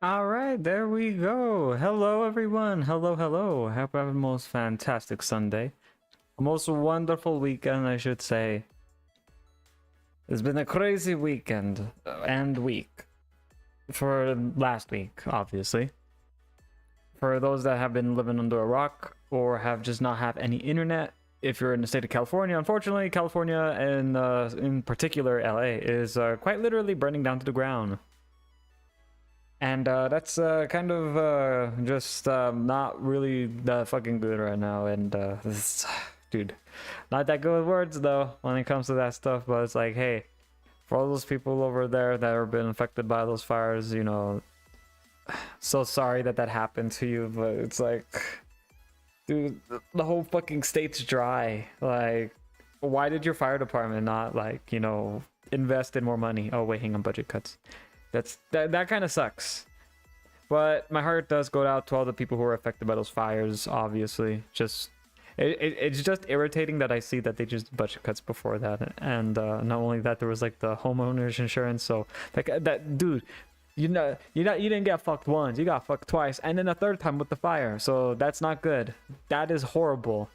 All right, there we go. Hello, everyone. Hello, hello. Hope you have a most fantastic Sunday. A most wonderful weekend, I should say. It's been a crazy weekend and week for last week, obviously. For those that have been living under a rock or have just not have any internet, if you're in the state of California, unfortunately, California and in particular LA is quite literally burning down to the ground. And that's kind of just not really that fucking good right now. And dude, not that good with words though when it comes to that stuff. But it's like, hey, for all those people over there that have been affected by those fires, so sorry that happened to you. But it's like, dude, the whole fucking state's dry. Like, why did your fire department not invest in more money? Oh wait, hang on, budget cuts. That kind of sucks. But my heart does go out to all the people who were affected by those fires. Obviously, it's just irritating that I see that they just budget cuts before that, and not only that, there was like the homeowners insurance. So like that, dude, you didn't get fucked once, you got fucked twice, and then a third time with the fire. So that's not good. That is horrible.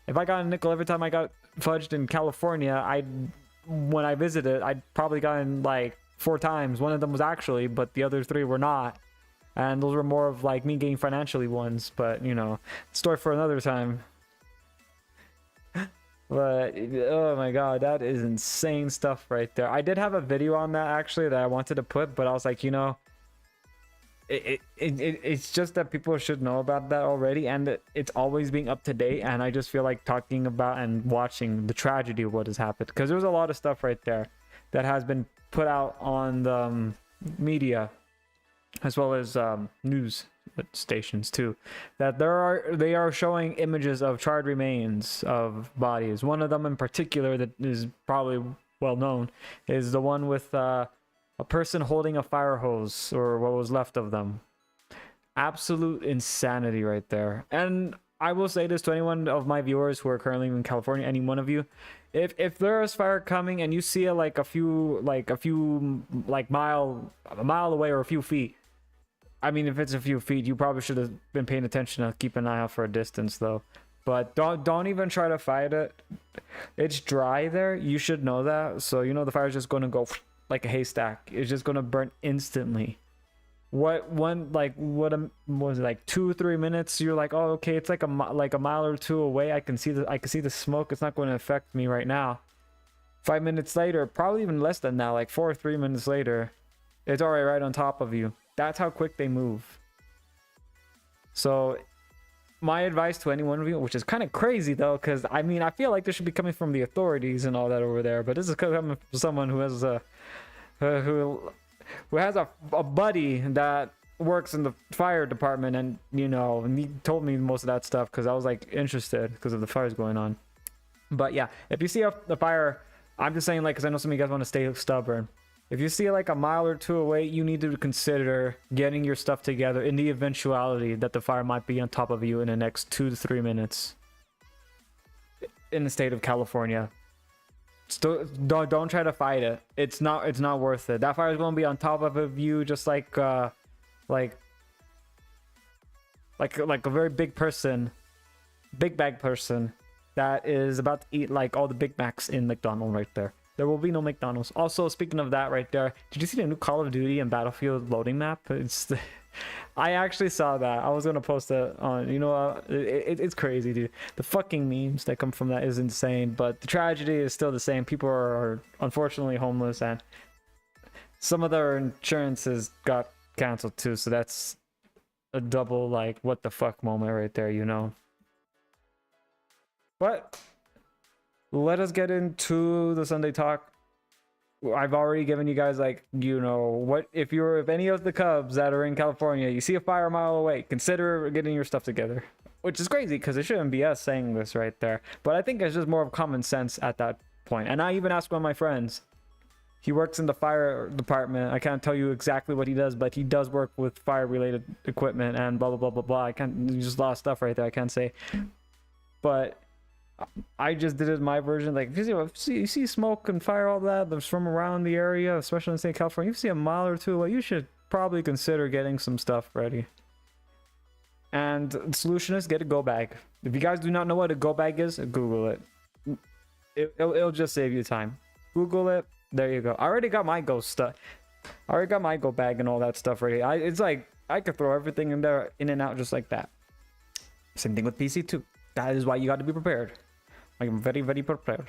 If I got a nickel every time I got fudged in California, when I visited, I'd probably gotten like 4 times. One of them was actually, but the other 3 were not. And those were more of like me getting financially ones, but story for another time. But oh my god, that is insane stuff right there. I did have a video on that actually that I wanted to put, but I was like, it's just that people should know about that already, and it's always being up to date. And I just feel like talking about and watching the tragedy of what has happened, because there's a lot of stuff right there that has been put out on the media as well as news stations too, that they are showing images of charred remains of bodies. One of them in particular that is probably well known is the one with a person holding a fire hose, or what was left of them. Absolute insanity right there. And I will say this to anyone of my viewers who are currently in California, any one of you, if there is fire coming and you see it like a few a mile away or a few feet, I mean, if it's a few feet, you probably should have been paying attention to keep an eye out for a distance though. But don't even try to fight it. It's dry there. You should know that. So the fire's just going to go like a haystack. It's just going to burn instantly. What was it, like 2-3 minutes? You're like, oh, okay, it's like a mile or 2 away. I can see the smoke. It's not going to affect me right now. 5 minutes later, probably even less than that, like 4 or 3 minutes later, it's already right on top of you. That's how quick they move. So my advice to any one of you, which is kind of crazy though, because I mean, I feel like this should be coming from the authorities and all that over there, but this is coming from someone who has who has a buddy that works in the fire department, and and he told me most of that stuff because I was like interested because of the fires going on. But yeah, if you see the fire, I'm just saying, like, because I know some of you guys want to stay stubborn. If you see like a mile or 2 away, you need to consider getting your stuff together in the eventuality that the fire might be on top of you in the next 2 to 3 minutes. In the state of California, still don't try to fight it. It's not worth it. That fire is going to be on top of you, just like a very big person, big bag person that is about to eat like all the Big Macs in McDonald's right there. There will be no McDonald's. Also, speaking of that right there, did you see the new Call of Duty and Battlefield loading map? I actually saw that. I was going to post it on, it's crazy, dude. The fucking memes that come from that is insane, but the tragedy is still the same. People are unfortunately homeless, and some of their insurances got canceled too, so that's a double, like, what the fuck moment right there, But let us get into the Sunday talk. I've already given you guys, like, what if any of the Cubs that are in California, you see a fire a mile away, consider getting your stuff together. Which is crazy because it shouldn't be us saying this right there, but I think it's just more of common sense at that point. And I even asked one of my friends. He works in the fire department. I can't tell you exactly what he does, but he does work with fire related equipment and blah blah blah blah blah. I can't, just a lot of stuff right there I can't say, but I just did it my version. Like, if you see smoke and fire, all that that's from around the area, especially in St. California, if you see a mile or 2 away, you should probably consider getting some stuff ready. And the solution is get a go bag. If you guys do not know what a go bag is, Google it. It'll just save you time. Google it. There you go. I already got my go stuff. I already got my go bag and all that stuff ready. It's like I could throw everything in there, in and out, just like that. Same thing with PC too. That is why you got to be prepared. I am very, very prepared.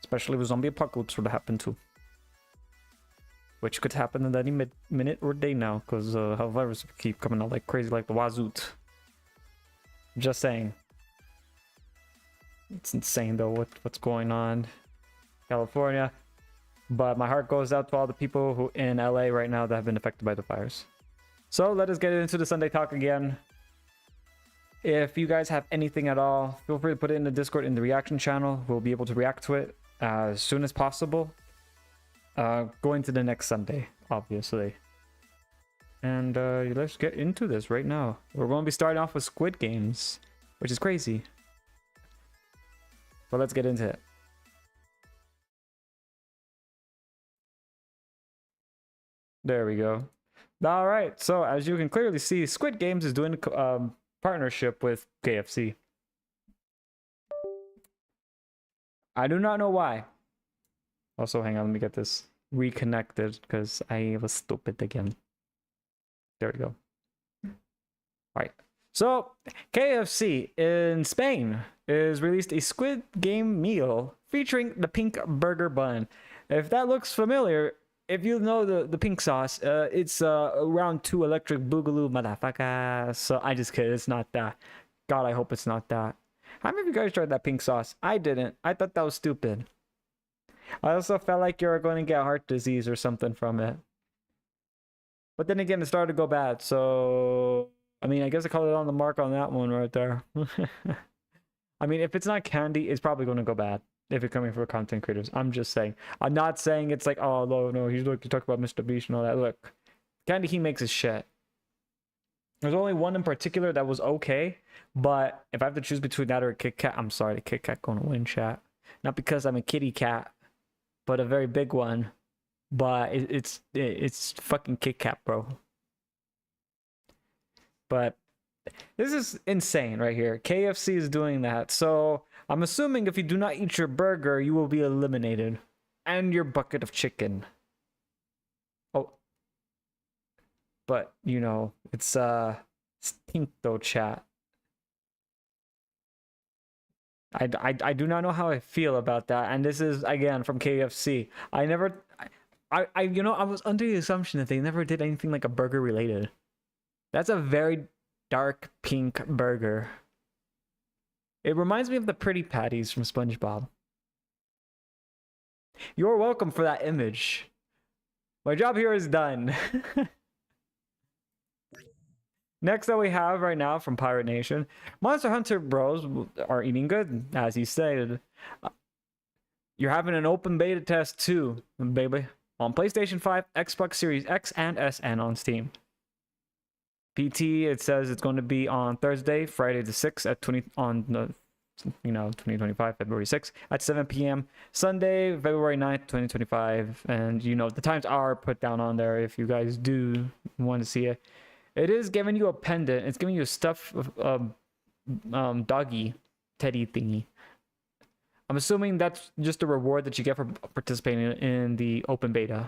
Especially with zombie apocalypse would happen too. Which could happen at any minute or day now, because how viruses keep coming out like crazy, like the Wazoot. Just saying. It's insane though what's going on. California. But my heart goes out to all the people who in LA right now that have been affected by the fires. So let us get into the Sunday Talk again. If you guys have anything at all, feel free to put it in the Discord in the reaction channel. We'll be able to react to it as soon as possible. Going to the next Sunday, obviously. And let's get into this right now. We're going to be starting off with Squid Games, which is crazy. But let's get into it. There we go. All right, so as you can clearly see, Squid Games is doing a partnership with KFC. I do not know why. Also, hang on, let me get this reconnected because I was stupid again. There we go. All right. So, KFC in Spain is released a Squid Game meal featuring the pink burger bun. If that looks familiar, if you know the pink sauce, it's round 2 electric boogaloo motherfucker. So I just kidding, it's not that. God, I hope it's not that. How many of you guys tried that pink sauce? I didn't. I thought that was stupid. I also felt like you were going to get heart disease or something from it. But then again, it started to go bad. So, I mean, I guess I called it on the mark on that one right there. I mean, if it's not candy, it's probably going to go bad. If you're coming for content creators, I'm just saying. I'm not saying it's like, oh no, he's like, you talk about Mr. Beast and all that. Look, candy he makes is shit. There's only one in particular that was okay, but if I have to choose between that or a Kit Kat, I'm sorry, the Kit Kat gonna win, chat. Not because I'm a kitty cat, but a very big one. But it's fucking Kit Kat, bro. But this is insane right here. KFC is doing that, so I'm assuming if you do not eat your burger, you will be eliminated. And your bucket of chicken. Oh. But, you know, it's pink though, chat. I do not know how I feel about that. And this is, again, from KFC. I was under the assumption that they never did anything like a burger related. That's a very dark pink burger. It reminds me of the Pretty Patties from SpongeBob. You're welcome for that image. My job here is done. Next that we have right now from Pirate Nation, Monster Hunter Bros are eating good, as he stated. You're having an open beta test too, baby, on PlayStation 5, Xbox Series X and S, and on Steam. PT, it says it's going to be on Thursday, Friday the 6th at 2025, February 6th at 7 p.m. Sunday, February 9th, 2025. And, the times are put down on there if you guys do want to see it. It is giving you a pendant. It's giving you a stuffed doggy teddy thingy. I'm assuming that's just a reward that you get for participating in the open beta,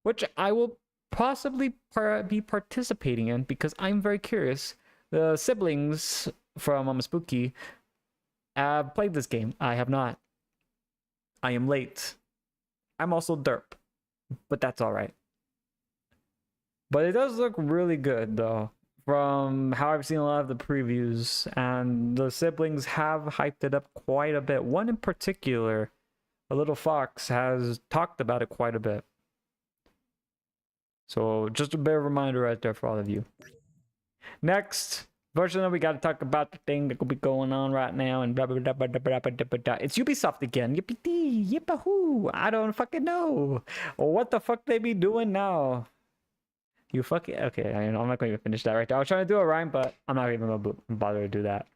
which I will possibly be participating in because I'm very curious. The siblings from Mama Spooky have played this game. I have not. I am late. I'm also derp, but that's all right. But it does look really good though, from how I've seen a lot of the previews, and the siblings have hyped it up quite a bit. One in particular, a little fox, has talked about it quite a bit. So just a bit of a reminder right there for all of you. Next, version we got to talk about the thing that could be going on right now, and blah blah blah blah blah blah blah blah. It's Ubisoft again. Yippee yippahoo! I don't fucking know what the fuck they be doing now. You fucking okay. I'm not going to finish that right now. I was trying to do a rhyme, but I'm not even gonna bother to do that.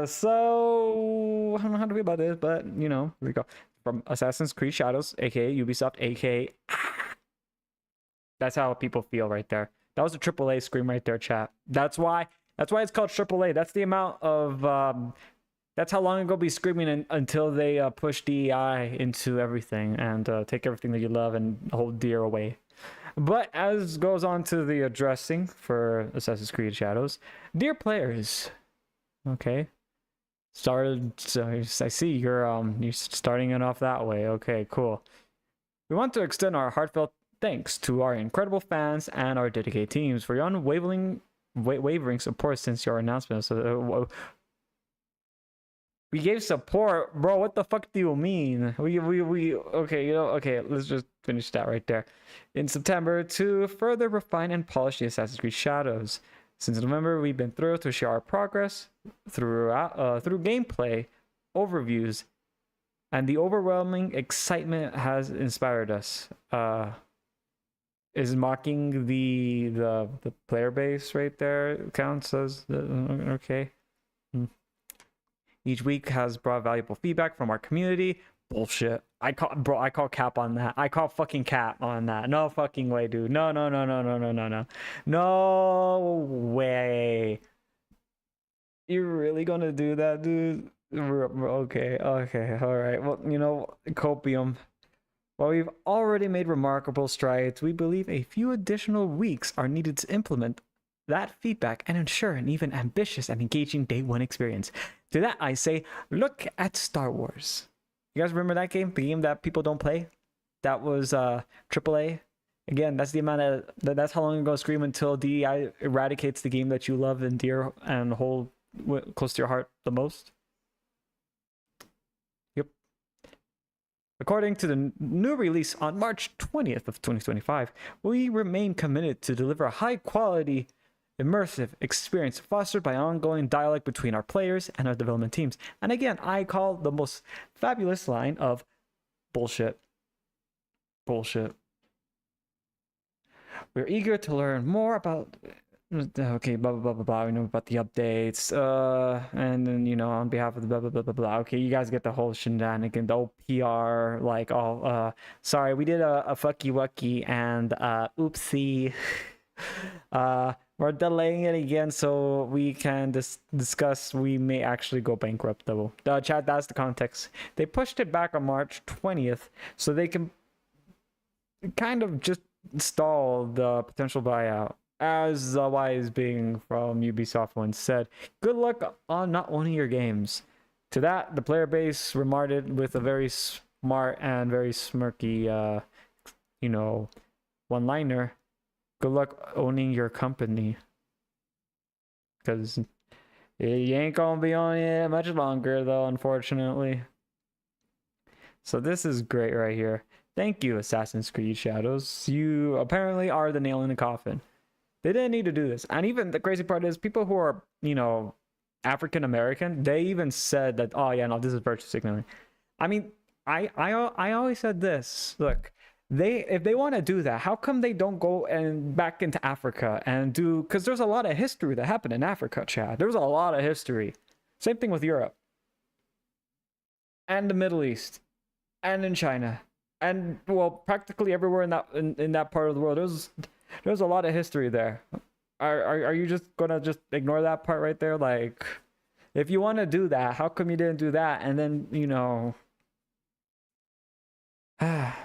So I don't know how to feel about this, but here we go. From Assassin's Creed Shadows, aka Ubisoft, aka That's how people feel right there. That was a AAA scream right there, chat. That's why it's called AAA. That's the amount of that's how long ago be screaming until they push DEI into everything and take everything that you love and hold dear away. But as goes on to the addressing for Assassin's Creed Shadows, dear players, okay, started. So I see you're starting it off that way. Okay, cool. We want to extend our heartfelt thanks to our incredible fans and our dedicated teams for your unwavering support since your announcement. So we gave support, bro. What the fuck do you mean? We okay, okay, let's just finish that right there. In September, to further refine and polish the Assassin's Creed Shadows. Since November, we've been thrilled to share our progress through gameplay, overviews, and the overwhelming excitement has inspired us. Is mocking the player base right there counts as okay. Each week has brought valuable feedback from our community. Bullshit. I call cap on that. I call fucking cap on that. No fucking way, dude. No. No way. You're really gonna do that, dude? Okay. All right. Well, copium. While we've already made remarkable strides, we believe a few additional weeks are needed to implement that feedback and ensure an even ambitious and engaging day one experience. To that I say, look at Star Wars. You guys remember that game? The game that people don't play? That was AAA. Again, that's the amount of that's how long ago Scream until DEI eradicates the game that you love and dear and hold close to your heart the most. Yep. According to the new release on March 20th of 2025, we remain committed to deliver a high quality immersive experience fostered by ongoing dialogue between our players and our development teams. And again, I call the most fabulous line of bullshit. Bullshit. We're eager to learn more about okay, blah blah blah blah. We know about the updates. And then on behalf of the blah blah blah blah blah. Okay, you guys get the whole shenanigan, the whole PR, like all sorry, we did a fucky wucky and oopsie. We're delaying it again so we can discuss. We may actually go bankrupt though. Chat, that's the context. They pushed it back on March 20th so they can kind of just stall the potential buyout. As the wise being from Ubisoft once said, good luck on not owning your games. To that, the player base remarked with a very smart and very smirky, one-liner. Good luck owning your company. Because you ain't gonna be on it much longer, though, unfortunately. So this is great right here. Thank you, Assassin's Creed Shadows. You apparently are the nail in the coffin. They didn't need to do this. And even the crazy part is people who are, African American, they even said that, oh yeah, no, this is virtue signaling. I mean, I always said this. Look, if they want to do that, how come they don't go and back into Africa and do, because there's a lot of history that happened in Africa, Chad. There's a lot of history. Same thing with Europe. And the Middle East. And in China. And well, practically everywhere in that part of the world. There's a lot of history there. Are you just gonna just ignore that part right there? Like, if you want to do that, how come you didn't do that? And then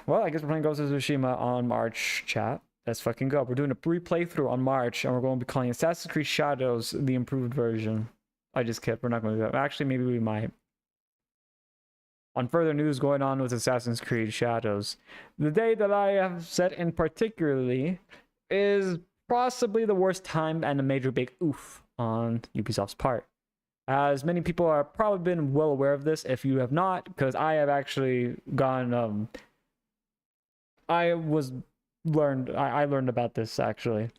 well, I guess we're playing Ghost of Tsushima on March, chat. Let's fucking go. We're doing a pre-playthrough on March, and we're going to be calling Assassin's Creed Shadows the improved version. I just kid. We're not going to do that. Actually, maybe we might. On further news going on with Assassin's Creed Shadows, the day that I have set in particularly is possibly the worst time and a major big oof on Ubisoft's part. As many people are probably been well aware of this, if you have not, because I have actually gone, I learned about this actually.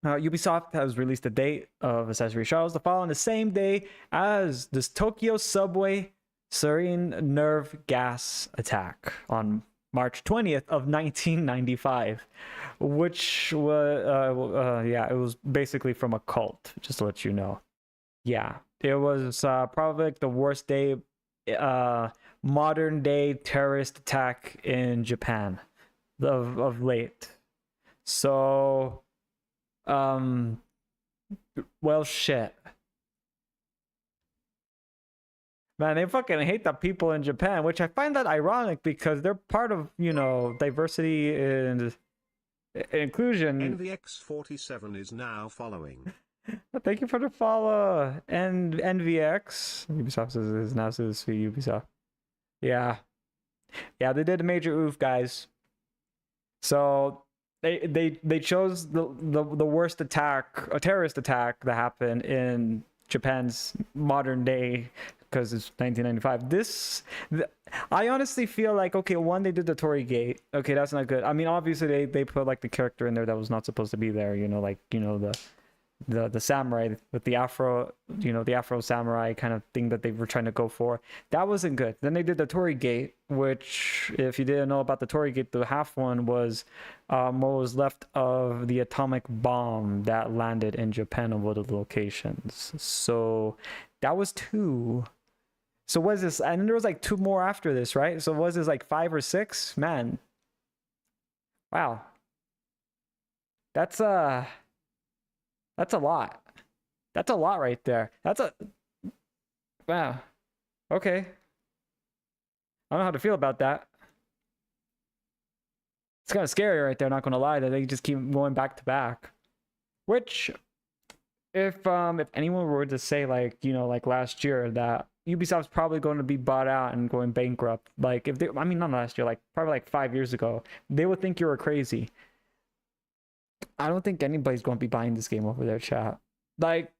Ubisoft has released a date of Assassin's Creed Shadows to fall on the same day as this Tokyo subway sarin nerve gas attack on March 20th of 1995, which was, yeah, it was basically from a cult, just to let you know. Yeah, it was probably like the worst day, modern day terrorist attack in Japan of late. So, well, shit. Man, they fucking hate the people in Japan, which I find that ironic because they're part of, you know, diversity and inclusion. NVX47 is now following. Thank you for the follow. And NVX. Ubisoft is now so sweet, Ubisoft. Yeah. Yeah, they did a major oof, guys. So they chose the worst attack, a terrorist attack that happened in Japan's modern day because it's 1995. I honestly feel like, okay, one, they did the Tory Gate. Okay, that's not good. I mean, obviously they put like the character in there that was not supposed to be there, you know, like, you know, the samurai with the afro, you know, the afro samurai kind of thing that they were trying to go for. That wasn't good. Then they did the Tory Gate, which, if you didn't know about the Tory Gate, the half one was what was left of the atomic bomb that landed in Japan on one of the locations. So that was 2. So was this, and then there was like 2 more after this, right? So was this like 5 or 6? Man, wow, that's a lot. That's a lot right there. That's a, wow. Okay. I don't know how to feel about that. It's kind of scary right there, not gonna lie, that they just keep going back to back. Which, if anyone were to say, like, you know, like last year that Ubisoft's probably going to be bought out and going bankrupt, like if they, I mean, not last year, like probably like 5 years ago, they would think you were crazy. I don't think anybody's going to be buying this game over there, chat. Like,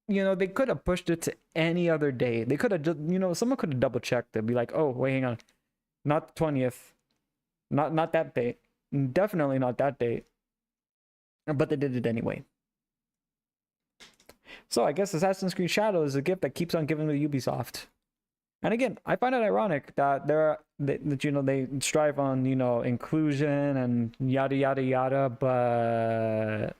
you know, they could have pushed it to any other day. They could have just, you know, someone could have double checked it, be like, oh, wait, hang on, not the 20th, not that date, definitely not that date. But they did it anyway. So I guess Assassin's Creed Shadow is a gift that keeps on giving to Ubisoft. And again, I find it ironic that that you know, they strive on, you know, inclusion and yada yada yada, but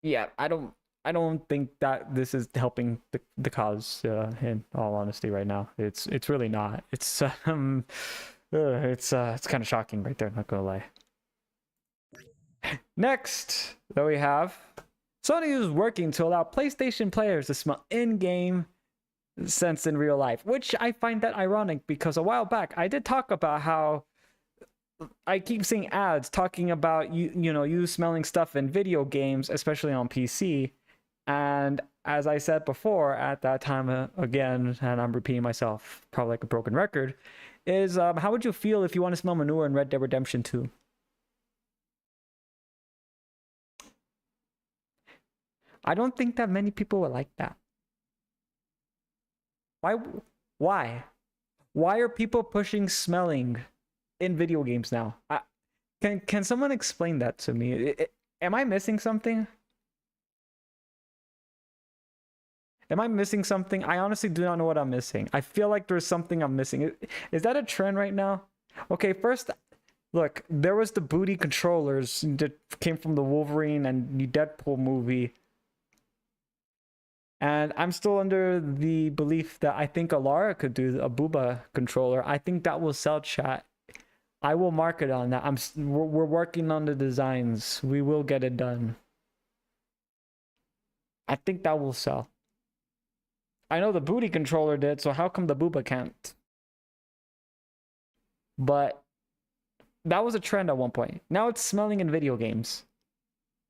yeah, I don't think that this is helping the cause. In all honesty, right now, it's really not. It's kind of shocking right there. Not gonna lie. Next, that we have, Sony is working to allow PlayStation players to smell in-game scents in real life, which I find that ironic because a while back I did talk about how I keep seeing ads talking about you smelling stuff in video games, especially on PC. And as I said before at that time, again, and I'm repeating myself probably like a broken record, is how would you feel if you want to smell manure in Red Dead Redemption 2? I don't think that many people would like that. Why? Why are people pushing smelling in video games now? Can someone explain that to me? Am I missing something? Am I missing something? I honestly do not know what I'm missing. I feel like there's something I'm missing. Is that a trend right now? Okay, first, look, there was the booty controllers that came from the Wolverine and Deadpool movie. And I'm still under the belief that I think Alara could do a booba controller. I think that will sell, chat. I will market on that. We're working on the designs. We will get it done. I think that will sell. I know the booty controller did, so how come the booba can't? But that was a trend at one point. Now it's smelling in video games.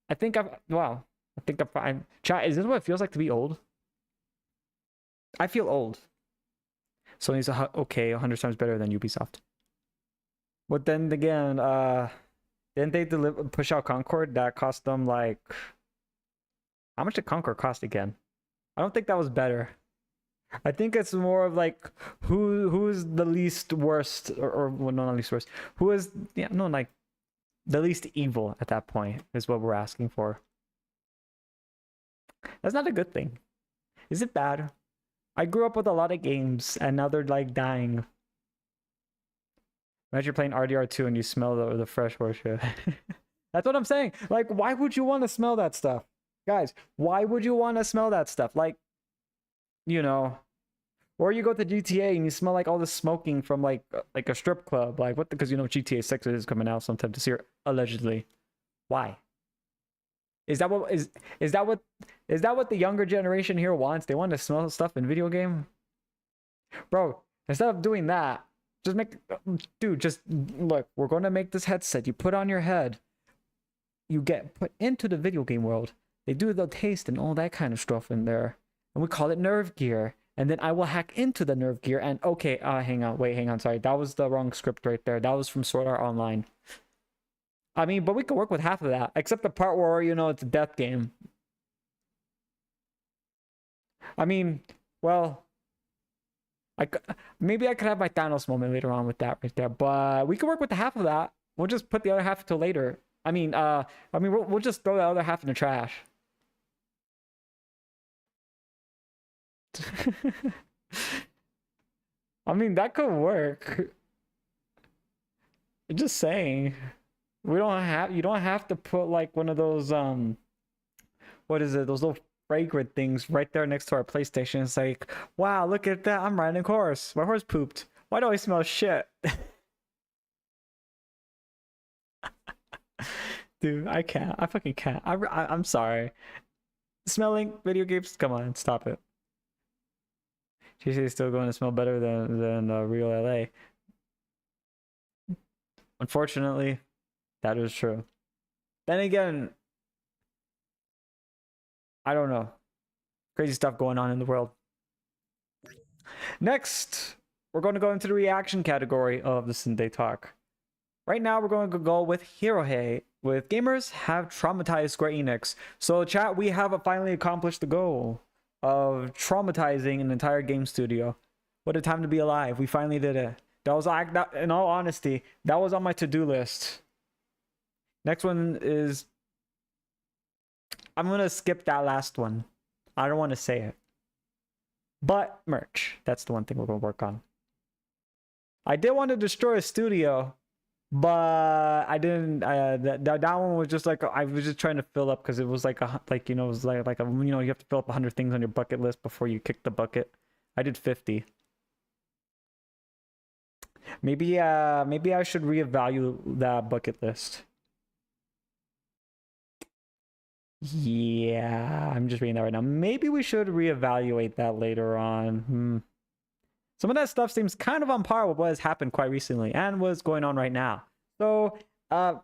I think wow. I think I'm chat. Is this what it feels like to be old? I feel old. Sony's okay, 100 times better than Ubisoft. But then again, didn't they push out Concord? That cost them like, how much did Concord cost again? I don't think that was better. I think it's more of like who's the least worst, or well, not least worst. Who is like the least evil at that point is what we're asking for. That's not a good thing. Is it bad? I grew up with a lot of games and now they're like dying. Imagine you're playing RDR2 and you smell the fresh horse shit. That's what I'm saying. Like, why would you want to smell that stuff? Guys, why would you want to smell that stuff? Like, you know, Or you go to GTA and you smell like all the smoking from like a strip club. Like what? Because you know GTA 6 is coming out sometime this year, allegedly. Why? Is that what is that what the younger generation here wants? They want to smell stuff in video game, bro. Instead of doing that, just make, dude. Just look. We're going to make this headset you put on your head. You get put into the video game world. They do the taste and all that kind of stuff in there, and we call it nerve gear. And then I will hack into the nerve gear and okay, hang on, sorry, that was the wrong script right there. That was from Sword Art Online. I mean, but we could work with half of that, except the part where, you know, it's a death game. I mean, well, maybe I could have my Thanos moment later on with that right there, but we could work with the half of that. We'll just put the other half till later. I mean, we'll just throw the other half in the trash. I mean, that could work. Just saying. You don't have to put like one of those what is it? Those little fragrant things right there next to our PlayStation. It's like, wow, look at that. I'm riding a horse. My horse pooped. Why do I smell shit? Dude, I can't. I fucking can't. I'm sorry. Smelling video games? Come on, stop it. GTA is still going to smell better than real LA. Unfortunately, that is true. Then again, I don't know. Crazy stuff going on in the world. Next, we're going to go into the reaction category of the Sinday Talk. Right now, we're going to go with Heya, with gamers have traumatized Square Enix. So, chat, we have finally accomplished the goal of traumatizing an entire game studio. What a time to be alive. We finally did it. That was, in all honesty, that was on my to-do list. Next one is, I'm going to skip that last one. I don't want to say it. But merch. That's the one thing we're going to work on. I did want to destroy a studio, but I didn't. That one was just like, I was just trying to fill up because it was like it was like a, you have to fill up 100 things on your bucket list before you kick the bucket. I did 50. Maybe I should reevaluate that bucket list. Yeah, I'm just reading that right now. Maybe we should reevaluate that later on. Some of that stuff seems kind of on par with what has happened quite recently and what's going on right now. So,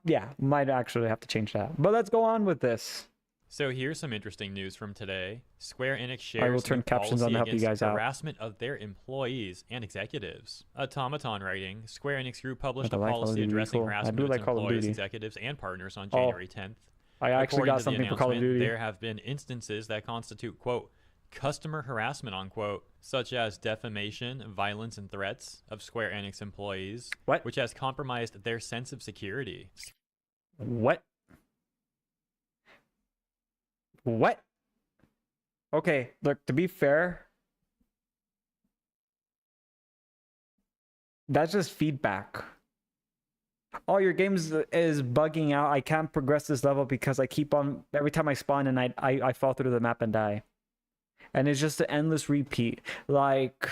yeah, might actually have to change that. But let's go on with this. So here's some interesting news from today. Square Enix shares I will turn captions on to help you guys out. Harassment of their employees and executives. Automaton writing, Square Enix Group published a policy addressing harassment of its employees, executives, and partners on January 10th. I actually got something for Call of Duty. There have been instances that constitute, quote, customer harassment, unquote, such as defamation, violence, and threats of Square Enix employees, which has compromised their sense of security. What? Okay, look, to be fair, that's just feedback. Oh, your game is bugging out. I can't progress this level because I keep on, every time I spawn and I fall through the map and die. And it's just an endless repeat. Like,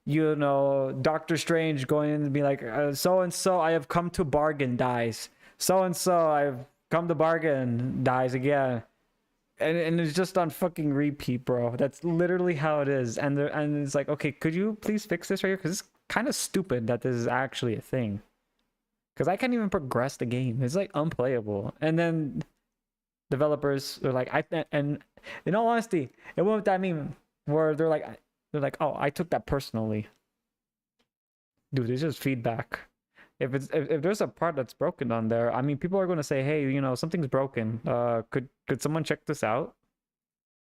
Doctor Strange going in and be like, so-and-so, I have come to bargain, dies. So-and-so, I've come to bargain, dies again. And it's just on fucking repeat, bro. That's literally how it is. And it's like, okay, could you please fix this right here? Because it's kind of stupid that this is actually a thing. Because I can't even progress the game. It's like unplayable. And then developers are like, and in all honesty, it went with that meme where they're like, oh, I took that personally. Dude, it's just feedback. If there's a part that's broken on there, I mean, people are going to say, hey, something's broken. Could someone check this out?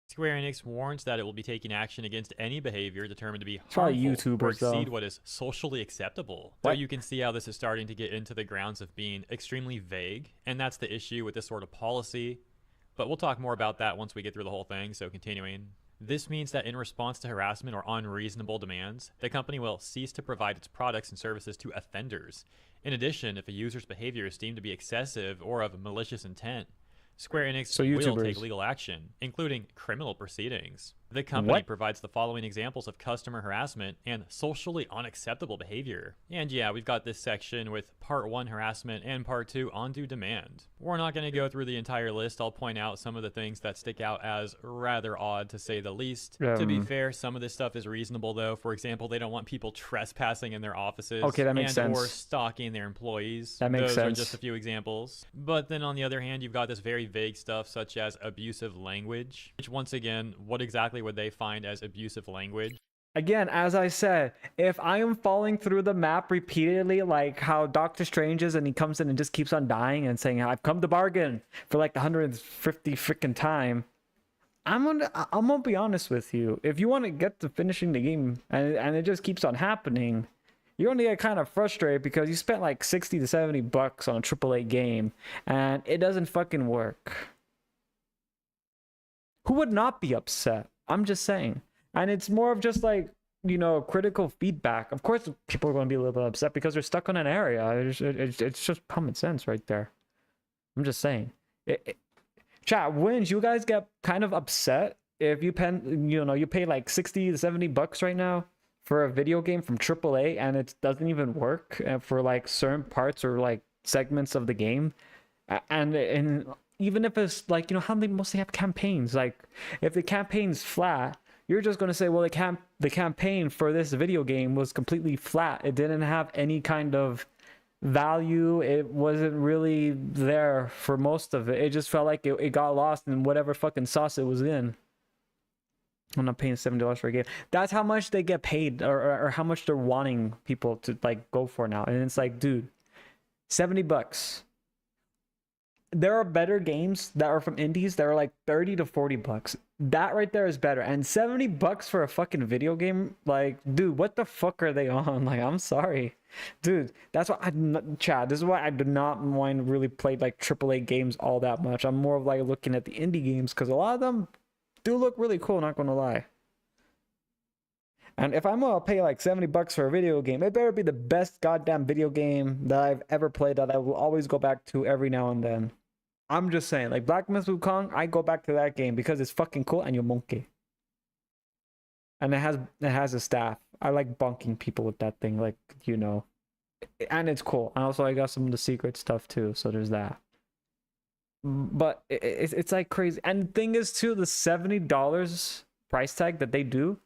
Square Enix warns that it will be taking action against any behavior determined to be harmful or exceed what is socially acceptable. So you can see how this is starting to get into the grounds of being extremely vague, and that's the issue with this sort of policy. But we'll talk more about that once we get through the whole thing, so continuing. This means that in response to harassment or unreasonable demands, the company will cease to provide its products and services to offenders. In addition, if a user's behavior is deemed to be excessive or of malicious intent, Square Enix will take legal action, including criminal proceedings. The company provides the following examples of customer harassment and socially unacceptable behavior. And yeah, we've got this section with part 1 harassment and part 2 undue demand. We're not going to go through the entire list. I'll point out some of the things that stick out as rather odd, to say the least. To be fair, some of this stuff is reasonable though. For example, they don't want people trespassing in their offices. Okay, that makes sense. Or stalking their employees. That makes sense. Those are just a few examples. But then on the other hand, you've got this very vague stuff such as abusive language, which once again, what exactly would they find as abusive language? Again, as I said, if I am falling through the map repeatedly, like how Doctor Strange is, and he comes in and just keeps on dying and saying, I've come to bargain for like the 150 freaking time, I'm gonna be honest with you. If you want to get to finishing the game and it just keeps on happening, you're gonna get kind of frustrated because you spent like 60 to 70 bucks on a AAA game and it doesn't fucking work. Who would not be upset? I'm just saying. And it's more of just like, you know, critical feedback. Of course, people are going to be a little bit upset because they're stuck on an area. It's just common sense right there. I'm just saying. Chat, wouldn't you guys get kind of upset if you pay like 60 to 70 bucks right now for a video game from AAA and it doesn't even work for like certain parts or like segments of the game? And even if it's like, you know, how they mostly have campaigns. Like, if the campaign's flat, you're just going to say, well, the campaign for this video game was completely flat. It didn't have any kind of value. It wasn't really there for most of it. It just felt like it got lost in whatever fucking sauce it was in. I'm not paying $70 for a game. That's how much they get paid, or how much they're wanting people to like go for now. And it's like, dude, 70 bucks. There are better games that are from indies that are like 30 to 40 bucks. That right there is better. And 70 bucks for a fucking video game? Like, dude, what the fuck are they on? Like, I'm sorry. Dude, that's why Chad, this is why I do not mind really play like AAA games all that much. I'm more of like looking at the indie games because a lot of them do look really cool, not gonna lie. And if I'm gonna pay like 70 bucks for a video game, it better be the best goddamn video game that I've ever played that I will always go back to every now and then. I'm just saying, like Black Myth Wukong, I go back to that game because it's fucking cool and you're monkey. And it has a staff. I like bonking people with that thing, like, you know. And it's cool. And also I got some of the secret stuff too, so there's that. But it's like crazy. And the thing is too, the $70 price tag that they do,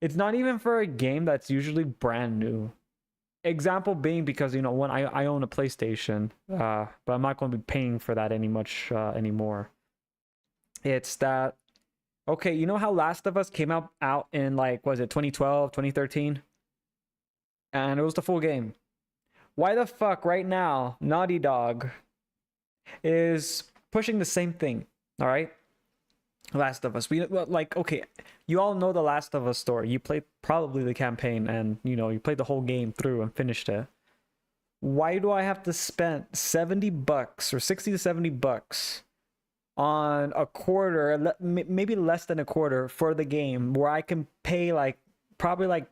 it's not even for a game that's usually brand new. Example being because, you know, when I own a PlayStation, but I'm not going to be paying for that anymore. It's that, okay, you know how Last of Us came out in like, was it 2012, 2013? And it was the full game. Why the fuck right now Naughty Dog is pushing the same thing, all right? Last of Us. Like, okay, you all know the Last of Us story. You played probably the campaign and, you know, you played the whole game through and finished it. Why do I have to spend 70 bucks or 60 to 70 bucks on a quarter, maybe less than a quarter for the game, where I can pay like probably like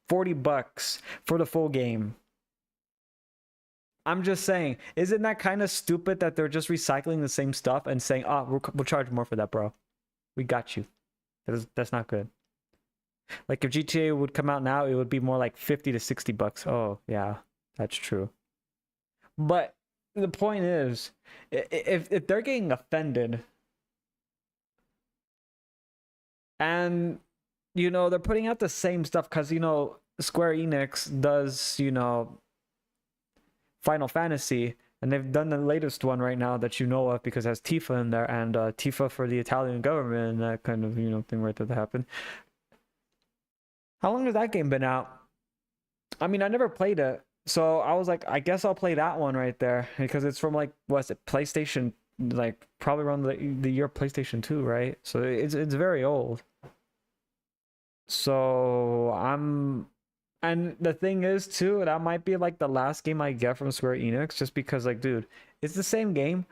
40 bucks for the full game? I'm just saying, isn't that kind of stupid that they're just recycling the same stuff and saying, oh, we'll charge more for that, bro. We got you. That's not good. Like if GTA would come out now, it would be more like 50 to 60 bucks. Oh, yeah, that's true. But the point is, if they're getting offended and, you know, they're putting out the same stuff because, you know, Square Enix does, you know, Final Fantasy, and they've done the latest one right now that you know of because it has Tifa in there, and Tifa for the Italian government and that kind of, you know, thing right there that happened. How long has that game been out? I mean, I never played it, so I was like, I guess I'll play that one right there because it's from like, what's it, PlayStation, like probably around the year PlayStation 2, right? So it's very old. So and the thing is too, that might be like the last game I get from Square Enix, just because, like, dude, it's the same game.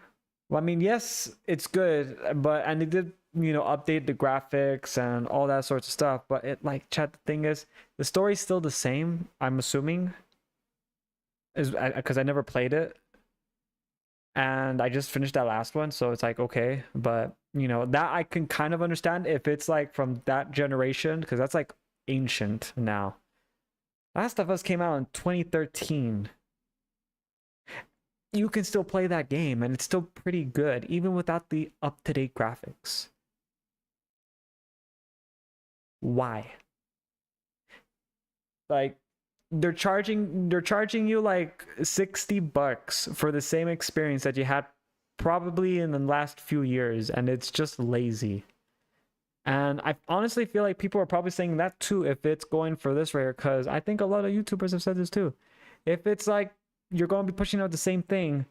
Well, I mean, yes, it's good, but, and it did, you know, update the graphics and all that sorts of stuff, but it, like, chat, the thing is, the story's still the same, I'm assuming, is because I never played it. and I just finished that last one, so it's like, okay, but you know, that I can kind of understand if it's like from that generation, because that's like ancient now. Last of Us came out in 2013. You can still play that game and it's still pretty good even without the up-to-date graphics. Why? Like, they're charging you like $60 for the same experience that you had probably in the last few years, and it's just lazy. And I honestly feel like people are probably saying that too if it's going for this rare, because I think a lot of YouTubers have said this too. If it's like you're going to be pushing out the same thing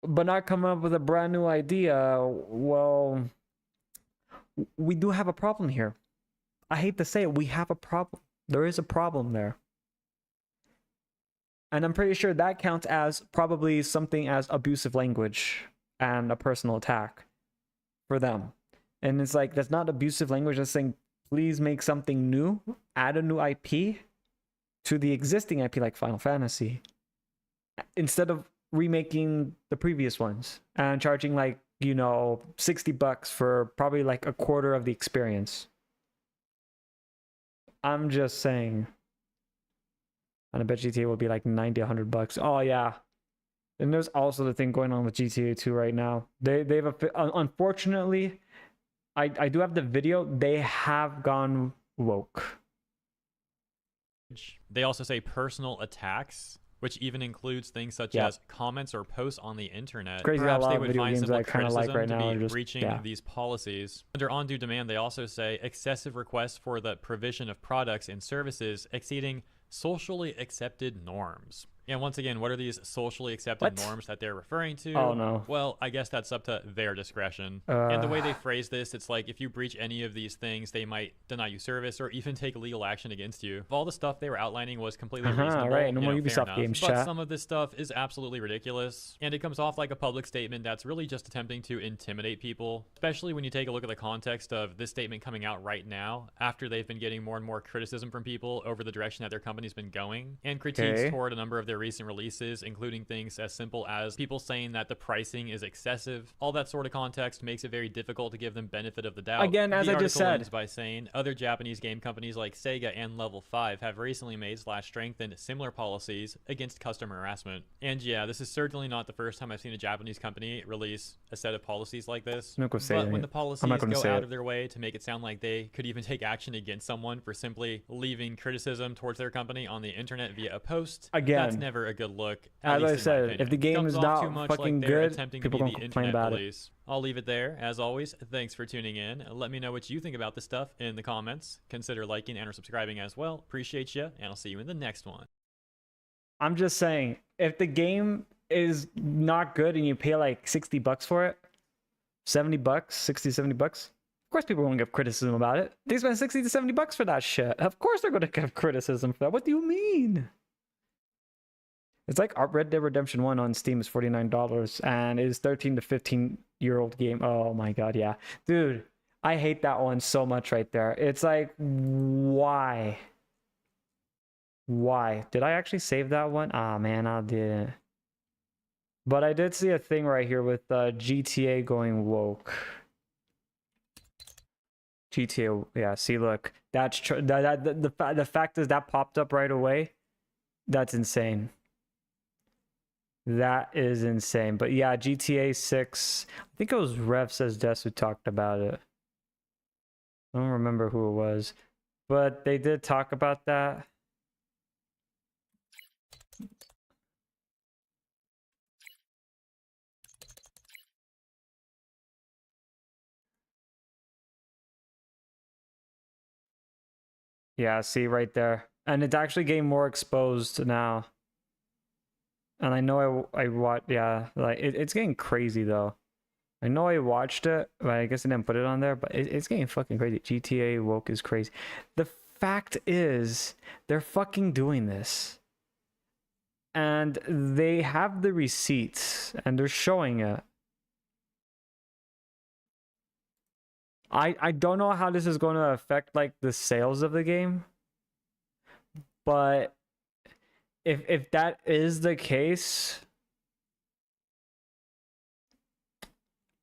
but not coming up with a brand new idea, well, we do have a problem here. I hate to say it, we have a problem. There is a problem there. And I'm pretty sure that counts as probably something as abusive language and a personal attack for them. And it's like, that's not abusive language. That's saying, please make something new, add a new IP to the existing IP like Final Fantasy, instead of remaking the previous ones and charging like, you know, $60 for probably like a quarter of the experience. I'm just saying. And I bet GTA will be like 90, $100. Oh yeah. And there's also the thing going on with GTA 2 right now. They've unfortunately, I do have the video. They have gone woke. They also say personal attacks, which even includes things such as comments or posts on the internet. Crazy Perhaps how a lot they of would video find games similar I kind of like right now to are be just breaching these policies. Under undue demand, they also say excessive requests for the provision of products and services exceeding socially accepted norms. And once again, what are these socially accepted norms that they're referring to? Oh no. Well, I guess that's up to their discretion. And the way they phrase this, it's like if you breach any of these things, they might deny you service or even take legal action against you. All the stuff they were outlining was completely reasonable. Right, no more Ubisoft games, but chat. some of this stuff is absolutely ridiculous, and it comes off like a public statement that's really just attempting to intimidate people, especially when you take a look at the context of this statement coming out right now after they've been getting more and more criticism from people over the direction that their company's been going, and critiques toward a number of their recent releases, including things as simple as people saying that the pricing is excessive. All that sort of context makes it very difficult to give them benefit of the doubt. Again, as I just said, ends by saying other Japanese game companies like Sega and Level 5 have recently made / strengthened similar policies against customer harassment. And yeah, this is certainly not the first time I've seen a Japanese company release a set of policies like this. But when the policies go out of their way to make it sound like they could even take action against someone for simply leaving criticism towards their company on the internet via a post, that's never a good look. As I said, if the game is not fucking good, people don't complain about it. I'll leave it there. As always, thanks for tuning in. Let me know what you think about this stuff in the comments. Consider liking and or subscribing as well. Appreciate you, and I'll see you in the next one. I'm just saying, if the game is not good and you pay like $60 for it, $70, 60, $70, of course people are going to give criticism about it. They spent $60 to $70 for that shit. Of course they're going to give criticism for that. What do you mean? It's like Red Dead Redemption 1 on Steam is $49 and is 13 to 15-year-old game. Oh my god, yeah. Dude, I hate that one so much right there. It's like, why? Why? Did I actually save that one? Ah, man, I didn't. But I did see a thing right here with GTA going woke. GTA, yeah, see, look. That's the fact is that popped up right away. That's insane. That is insane. But yeah, GTA 6. I think it was Rev Says Des who talked about it. I don't remember who it was. But they did talk about that. Yeah, see right there. And it's actually getting more exposed now. And I know I watched, yeah, like it's getting crazy though. I know I watched it, but I guess I didn't put it on there, but it's getting fucking crazy. GTA woke is crazy. The fact is, they're fucking doing this. And they have the receipts, and they're showing it. I don't know how this is going to affect like the sales of the game, but if that is the case,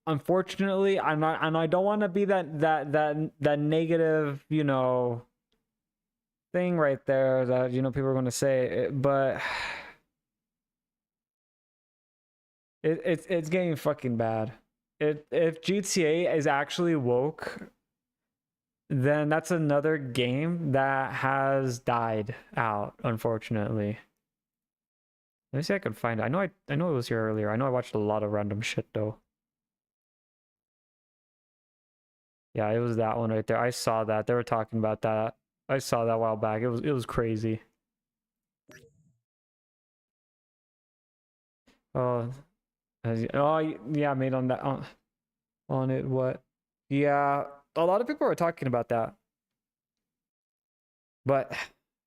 unfortunately, I'm not, and I don't want to be that negative, you know, thing right there that, you know, people are going to say, but it's getting fucking bad. If GTA is actually woke, then that's another game that has died out, unfortunately. Let me see if I can find it. I know it was here earlier. I know I watched a lot of random shit though. Yeah, it was that one right there. I saw that. They were talking about that. I saw that a while back. It was crazy. Oh, yeah, made on that on it. What? Yeah, a lot of people are talking about that. But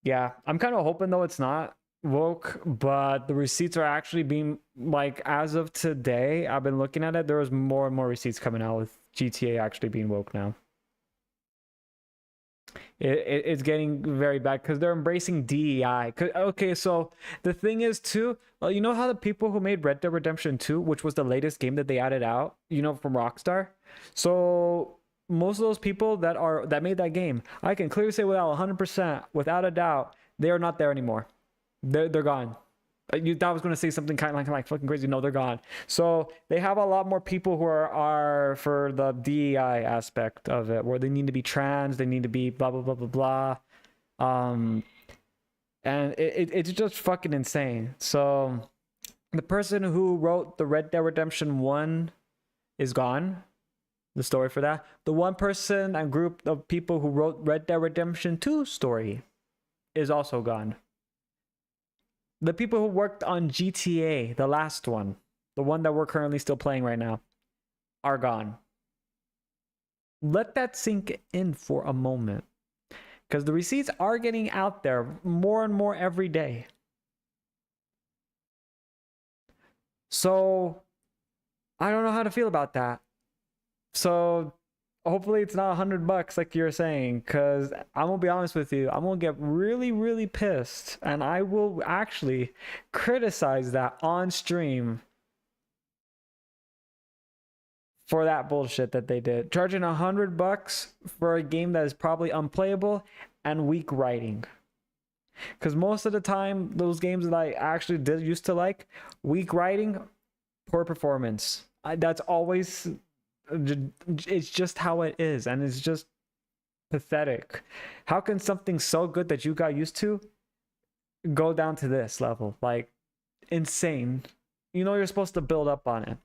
yeah, I'm kind of hoping though it's not woke, but the receipts are actually being, like, as of today, I've been looking at it, there was more and more receipts coming out with GTA actually being woke now. It's getting very bad because they're embracing DEI. Okay, so the thing is too, you know how the people who made Red Dead Redemption 2, which was the latest game that they added out, you know, from Rockstar, so most of those people that made that game, I can clearly say without 100%, without a doubt, they are not there anymore. They're gone. You thought I was going to say something kind of like fucking crazy. No, they're gone. So they have a lot more people who are for the DEI aspect of it, where they need to be trans, they need to be blah blah blah blah blah. And it's just fucking insane. So the person who wrote the Red Dead Redemption 1 is gone. The story for that. The one person and group of people who wrote Red Dead Redemption 2 story is also gone. The people who worked on GTA, the last one, the one that we're currently still playing right now, are gone. Let that sink in for a moment, because the receipts are getting out there more and more every day. So I don't know how to feel about that. So hopefully it's not $100 like you're saying, because I'm gonna be honest with you, I'm gonna get really, really pissed, and I will actually criticize that on stream for that bullshit that they did, charging $100 for a game that is probably unplayable and weak writing. Because most of the time, those games that I actually used to like, weak writing, poor performance. That's always, it's just how it is, and it's just pathetic. How can something so good that you got used to go down to this level? Like, insane. You know, you're supposed to build up on it.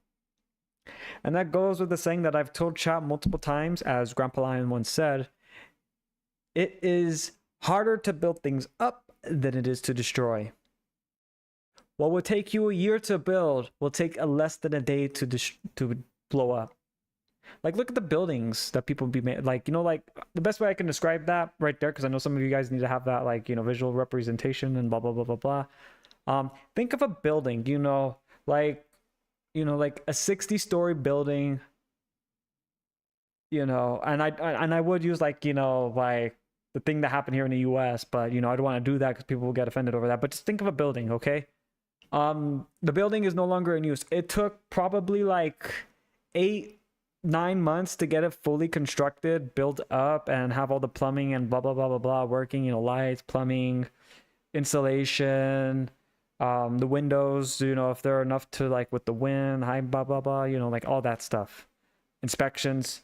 And that goes with the saying that I've told chat multiple times, as Grandpa Lion once said, it is harder to build things up than it is to destroy. What would take you a year to build will take less than a day to blow up. Like, look at the buildings that people be made. Like, you know, like, the best way I can describe that right there, because I know some of you guys need to have that, like, you know, visual representation and blah blah blah blah blah. Think of a building, you know, like a 60-story building, you know, and I would use, like, you know, like the thing that happened here in the US, but, you know, I don't want to do that because people will get offended over that. But just think of a building, okay? The building is no longer in use. It took probably like 8-9 months to get it fully constructed, built up, and have all the plumbing and blah blah blah blah blah working, you know, lights, plumbing, insulation, the windows, you know, if they're enough to, like, with the wind, high blah blah blah, you know, like all that stuff, inspections.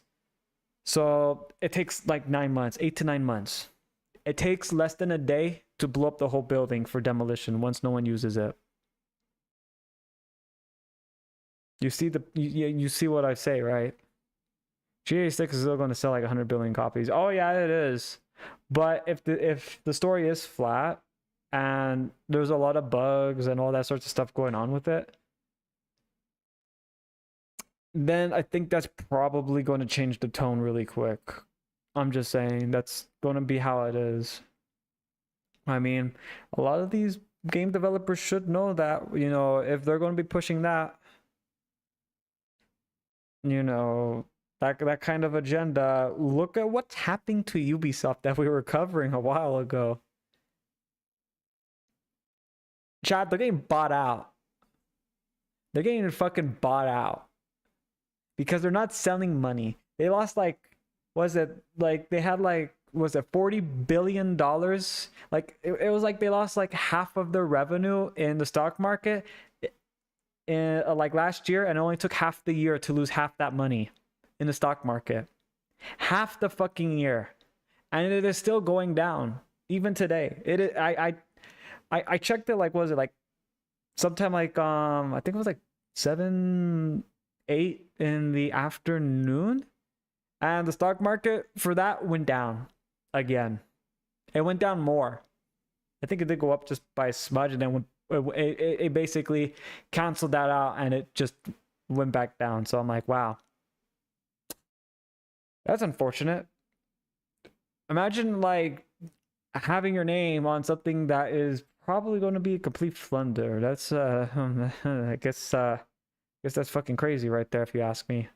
So it takes like 9 months, 8 to 9 months. It takes less than a day to blow up the whole building for demolition once no one uses it. You see you see what I say, right? GTA 6 is still going to sell like 100 billion copies. Oh yeah, it is. But if the story is flat and there's a lot of bugs and all that sorts of stuff going on with it, then I think that's probably going to change the tone really quick. I'm just saying, that's going to be how it is. I mean, a lot of these game developers should know that, you know, if they're going to be pushing that, you know, that kind of agenda, look at what's happening to Ubisoft that we were covering a while ago. Chad, they're getting bought out. They're getting fucking bought out. because they're not selling money. They lost like, was it like they had like, was it $40 billion? Like it was like they lost like half of their revenue in the stock market in like last year, and it only took half the year to lose half that money in the stock market. Half the fucking year. And it is still going down even today. It is, I checked it, like, what was it, like sometime like I think it was like 7, 8 in the afternoon, and the stock market for that went down again. It went down more. I think it did go up just by a smudge, and then it basically canceled that out, and it just went back down. So I'm like, wow, that's unfortunate. Imagine like having your name on something that is probably going to be a complete flunder. That's I guess that's fucking crazy right there, if you ask me.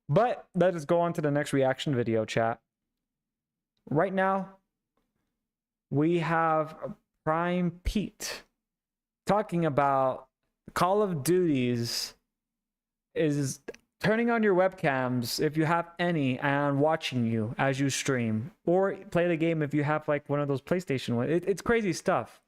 But let us go on to the next reaction video, chat. Right now, we have Prime Pete talking about Call of Duties is turning on your webcams if you have any and watching you as you stream, or play the game if you have like one of those PlayStation ones. It's crazy stuff.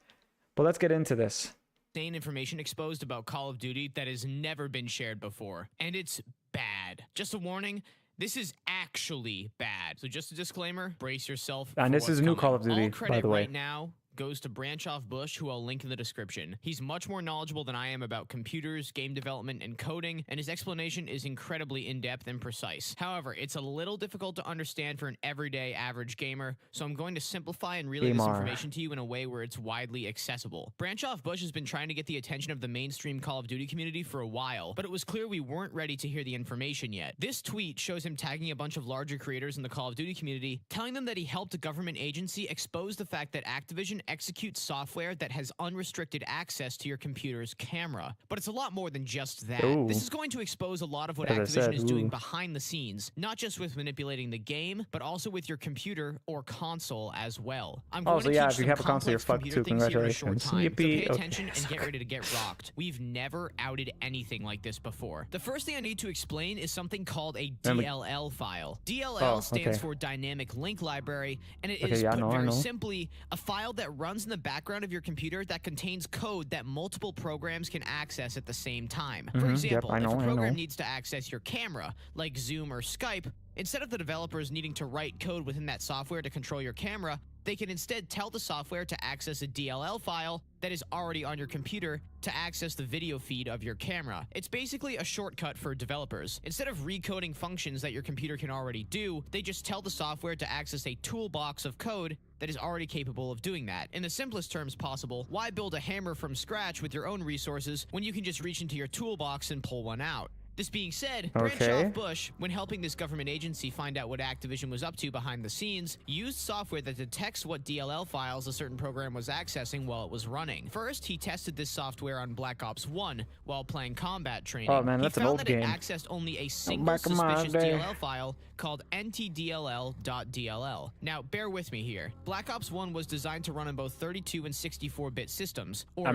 But let's get into this. Insane information exposed about Call of Duty that has never been shared before, and it's bad. Just a warning, this is actually bad. So just a disclaimer, brace yourself. And this is a new Call of Duty, all credit by the way. Right now goes to Branch Off Bush, who I'll link in the description. He's much more knowledgeable than I am about computers, game development, and coding, and his explanation is incredibly in-depth and precise. However, it's a little difficult to understand for an everyday average gamer, so I'm going to simplify and relay this information to you in a way where it's widely accessible. Branch Off Bush has been trying to get the attention of the mainstream Call of Duty community for a while, but it was clear we weren't ready to hear the information yet. This tweet shows him tagging a bunch of larger creators in the Call of Duty community, telling them that he helped a government agency expose the fact that Activision executes software that has unrestricted access to your computer's camera. But it's a lot more than just that. Ooh. This is going to expose a lot of what Activision is doing behind the scenes, not just with manipulating the game, but also with your computer or console as well. I'm going to if you have a console, you're fucked too. Congratulations. Yippee. So pay attention and get ready to get rocked. We've never outed anything like this before. The first thing I need to explain is something called a DLL file. DLL stands for Dynamic Link Library, and it is very simply a file that runs in the background of your computer that contains code that multiple programs can access at the same time. For example, if a program needs to access your camera, like Zoom or Skype, instead of the developers needing to write code within that software to control your camera, they can instead tell the software to access a DLL file that is already on your computer to access the video feed of your camera. It's basically a shortcut for developers. Instead of recoding functions that your computer can already do, they just tell the software to access a toolbox of code that is already capable of doing that. In the simplest terms possible, why build a hammer from scratch with your own resources when you can just reach into your toolbox and pull one out? This being said, Branch Off Bush, when helping this government agency find out what Activision was up to behind the scenes, used software that detects what DLL files a certain program was accessing while it was running. First, he tested this software on Black Ops 1 while playing combat training. Oh man, that's an old game. He found that it accessed only a single suspicious DLL file called ntdll.dll. Now, bear with me here. Black Ops 1 was designed to run on both 32 and 64-bit systems, or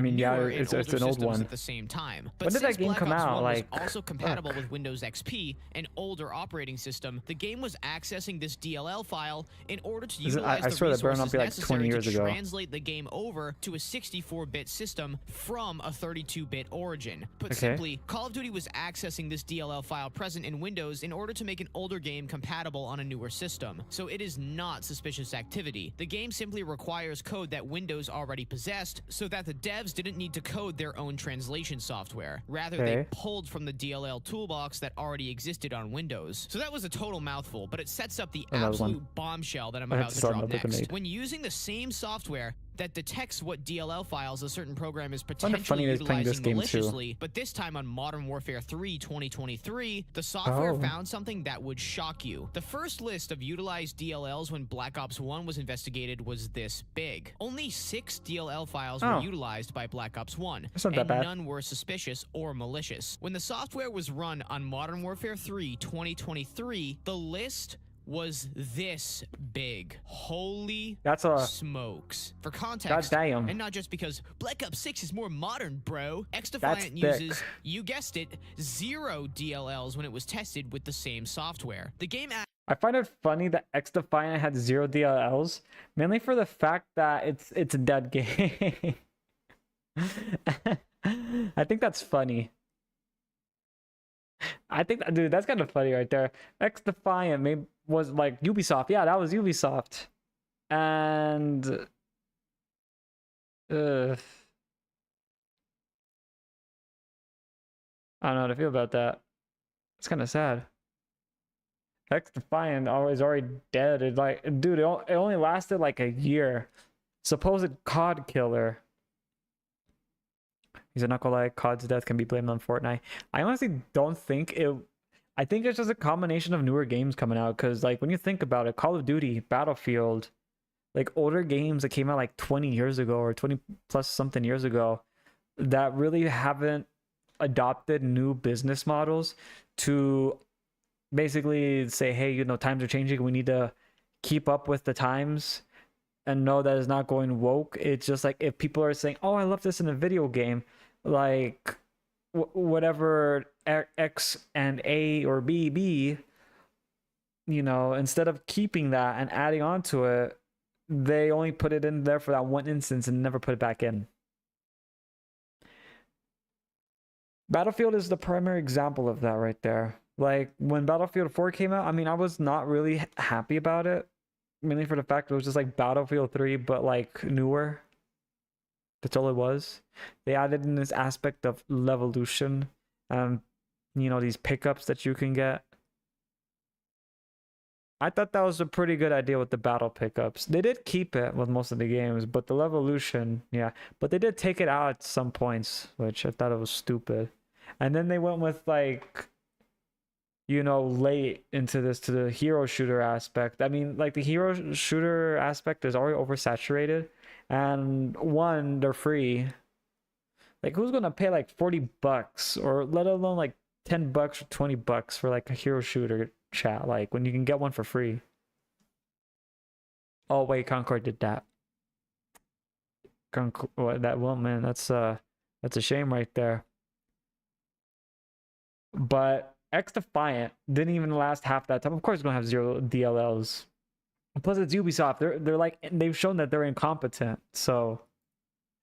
it's an old one at the same time. But when did that game come out? Like, also compatible with Windows XP, an older operating system, the game was accessing this DLL file in order to utilize the resources necessary to translate the game over to a 64-bit system from a 32-bit origin. Put simply, Call of Duty was accessing this DLL file present in Windows in order to make an older game compatible on a newer system. So it is not suspicious activity. The game simply requires code that Windows already possessed, so that the devs didn't need to code their own translation software. Rather, they pulled from the DLL toolbox that already existed on Windows. So that was a total mouthful, but it sets up the absolute bombshell that I'm about to drop next. When using the same software that detects what DLL files a certain program is potentially utilizing maliciously, but this time on Modern Warfare 3 2023, the software found something that would shock you. The first list of utilized DLLs when Black Ops 1 was investigated was this big. Only 6 DLL files were utilized by Black Ops 1, and none were suspicious or malicious. When the software was run on Modern Warfare 3 2023, the list was this big. Holy smokes. For context, goddamn. and not just because Black Ops 6 is more modern, bro, X-Defiant uses, you guessed it, 0 DLLs when it was tested with the same software. The game I find it funny that X-Defiant had 0 DLLs, mainly for the fact that it's a dead game. I think that's funny. I think, dude, that's kind of funny right there. X-Defiant maybe was like Ubisoft. Yeah, that was Ubisoft. And I don't know how to feel about that. It's kind of sad. X-Defiant is already dead. It's like, dude, it only lasted like a year. Supposed COD killer. He's not gonna lie, COD's death can be blamed on Fortnite. I honestly don't think it. I think it's just a combination of newer games coming out. Because like when you think about it, Call of Duty, Battlefield, like older games that came out like 20 years ago or 20 plus something years ago, that really haven't adopted new business models to basically say, hey, you know, times are changing. We need to keep up with the times and know that it's not going woke. It's just like if people are saying, oh, I love this in a video game, like whatever X and A or B, you know, instead of keeping that and adding on to it, they only put it in there for that one instance and never put it back in. Battlefield is the primary example of that right there. Like when Battlefield 4 came out, I mean, I was not really happy about it, mainly for the fact it was just like Battlefield 3 but like newer. That's all it was. They added in this aspect of levolution, you know, these pickups that you can get. I thought that was a pretty good idea with the battle pickups. They did keep it with most of the games, but the levolution, yeah, but they did take it out at some points, which I thought it was stupid. And then they went with like, you know, late into this to the hero shooter aspect. I mean, like the hero shooter aspect is already oversaturated, and one, they're free. Like who's gonna pay like $40 or let alone like $10 or $20 for like a hero shooter chat, like when you can get one for free? Oh wait, Concord did that. That one, man, that's a shame right there. But X-Defiant didn't even last half that time. Of course, it's gonna have 0 DLLs. Plus, it's Ubisoft. They're like, they've shown that they're incompetent. So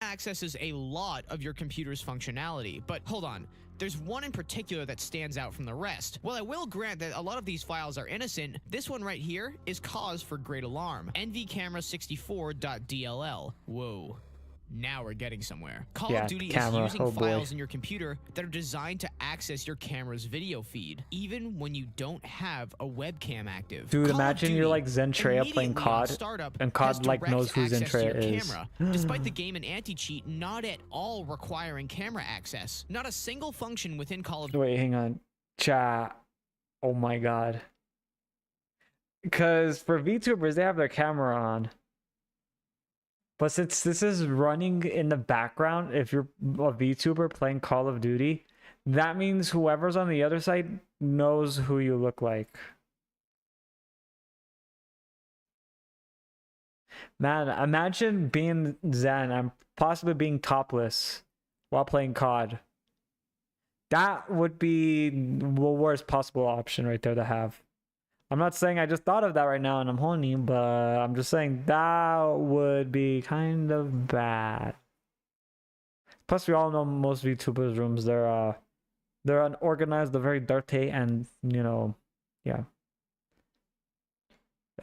accesses a lot of your computer's functionality. But hold on, there's one in particular that stands out from the rest. While I will grant that a lot of these files are innocent, this one right here is cause for great alarm. nvcamera64.dll. Whoa. Now we're getting somewhere. Call of Duty is using files in your computer that are designed to access your camera's video feed, even when you don't have a webcam active. Dude, imagine you're like Zentreya playing COD, and COD like knows who Zentreya is. Despite the game and anti-cheat not at all requiring camera access. Not a single function within Call of Duty. Wait, hang on. Chat. Oh my god. Because for VTubers, they have their camera on. But since this is running in the background, if you're a VTuber playing Call of Duty, that means whoever's on the other side knows who you look like. Man, imagine being Zen and possibly being topless while playing COD. That would be the worst possible option right there to have. I'm not saying I just thought of that right now and I'm horny, but I'm just saying that would be kind of bad. Plus, we all know most VTubers' rooms, they're unorganized, they're very dirty, and, you know, yeah.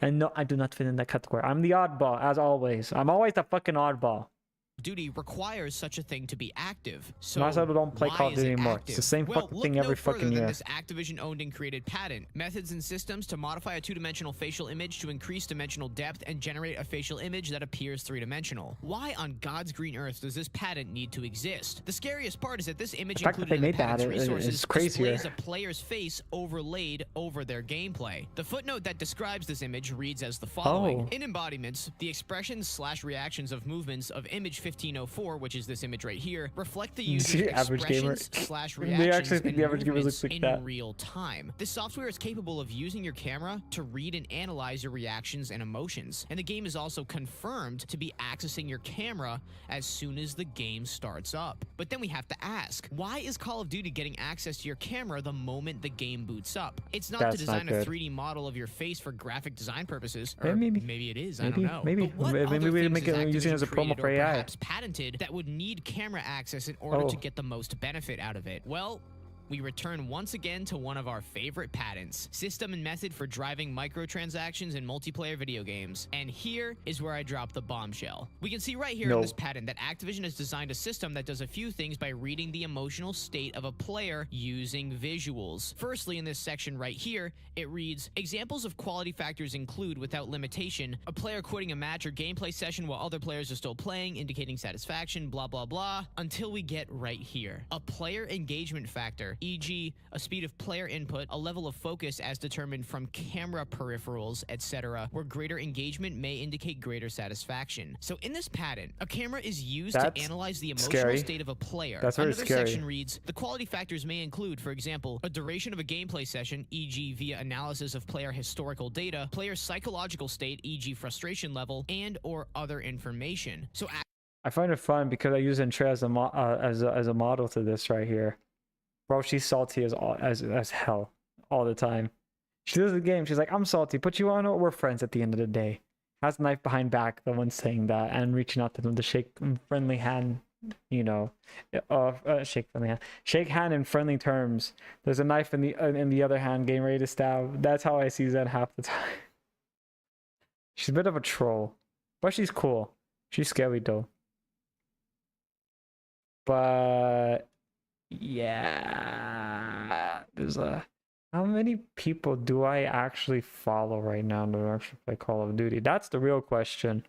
And no, I do not fit in that category. I'm the oddball, as always. I'm always the fucking oddball. Duty requires such a thing to be active. So I don't play Call of Duty anymore. Active? It's the same fucking thing every fucking year. This Activision-owned and created patent. Methods and systems to modify a two-dimensional facial image to increase dimensional depth and generate a facial image that appears three-dimensional. Why on God's green earth does this patent need to exist? The scariest part is that this image included in the patent's resources displays a player's face overlaid over their gameplay. The footnote that describes this image reads as the following. In embodiments, the expressions/reactions of movements of image 1504, which is this image right here, reflect the user's See, average gamer. expressions slash They reactions actually think and the average gamer movements looks like in that. real time. This software is capable of using your camera to read and analyze your reactions and emotions, and the game is also confirmed to be accessing your camera as soon as the game starts up. But then we have to ask, why is Call of Duty getting access to your camera the moment the game boots up? It's not to That's not design a good. 3D model of your face for graphic design purposes, or Maybe. it is, I don't know. Maybe. But what Maybe other we things make has it using it as a Activision promo created for or AI. perhaps patented that would need camera access in order to Oh. get the most benefit out of it? Well, we return once again to one of our favorite patents, system and method for driving microtransactions in multiplayer video games. And here is where I drop the bombshell. We can see right here in this patent that Activision has designed a system that does a few things by reading the emotional state of a player using visuals. Firstly, in this section right here, it reads, examples of quality factors include, without limitation, a player quitting a match or gameplay session while other players are still playing, indicating satisfaction, blah, blah, blah, until we get right here. A player engagement factor, e.g., a speed of player input, a level of focus as determined from camera peripherals, etc., where greater engagement may indicate greater satisfaction. So in this patent, a camera is used to analyze the emotional state of a player. That's very Another scary. section reads, the quality factors may include, for example, a duration of a gameplay session, e.g. via analysis of player historical data, player psychological state, e.g. frustration level, and or other information. So I find it fun because I use Entree as a model to this right here. Bro, she's salty as hell all the time. She does the game. She's like, I'm salty. But you wanna know, we're friends at the end of the day. Has a knife behind back, the one saying that, and reaching out to them to shake friendly hand, you know, shake friendly hand, shake hand in friendly terms. There's a knife in the other hand, getting ready to stab. That's how I see Zen half the time. She's a bit of a troll, but she's cool. She's scary though. But yeah, there's a. How many people do I actually follow right now that actually play Call of Duty? That's the real question.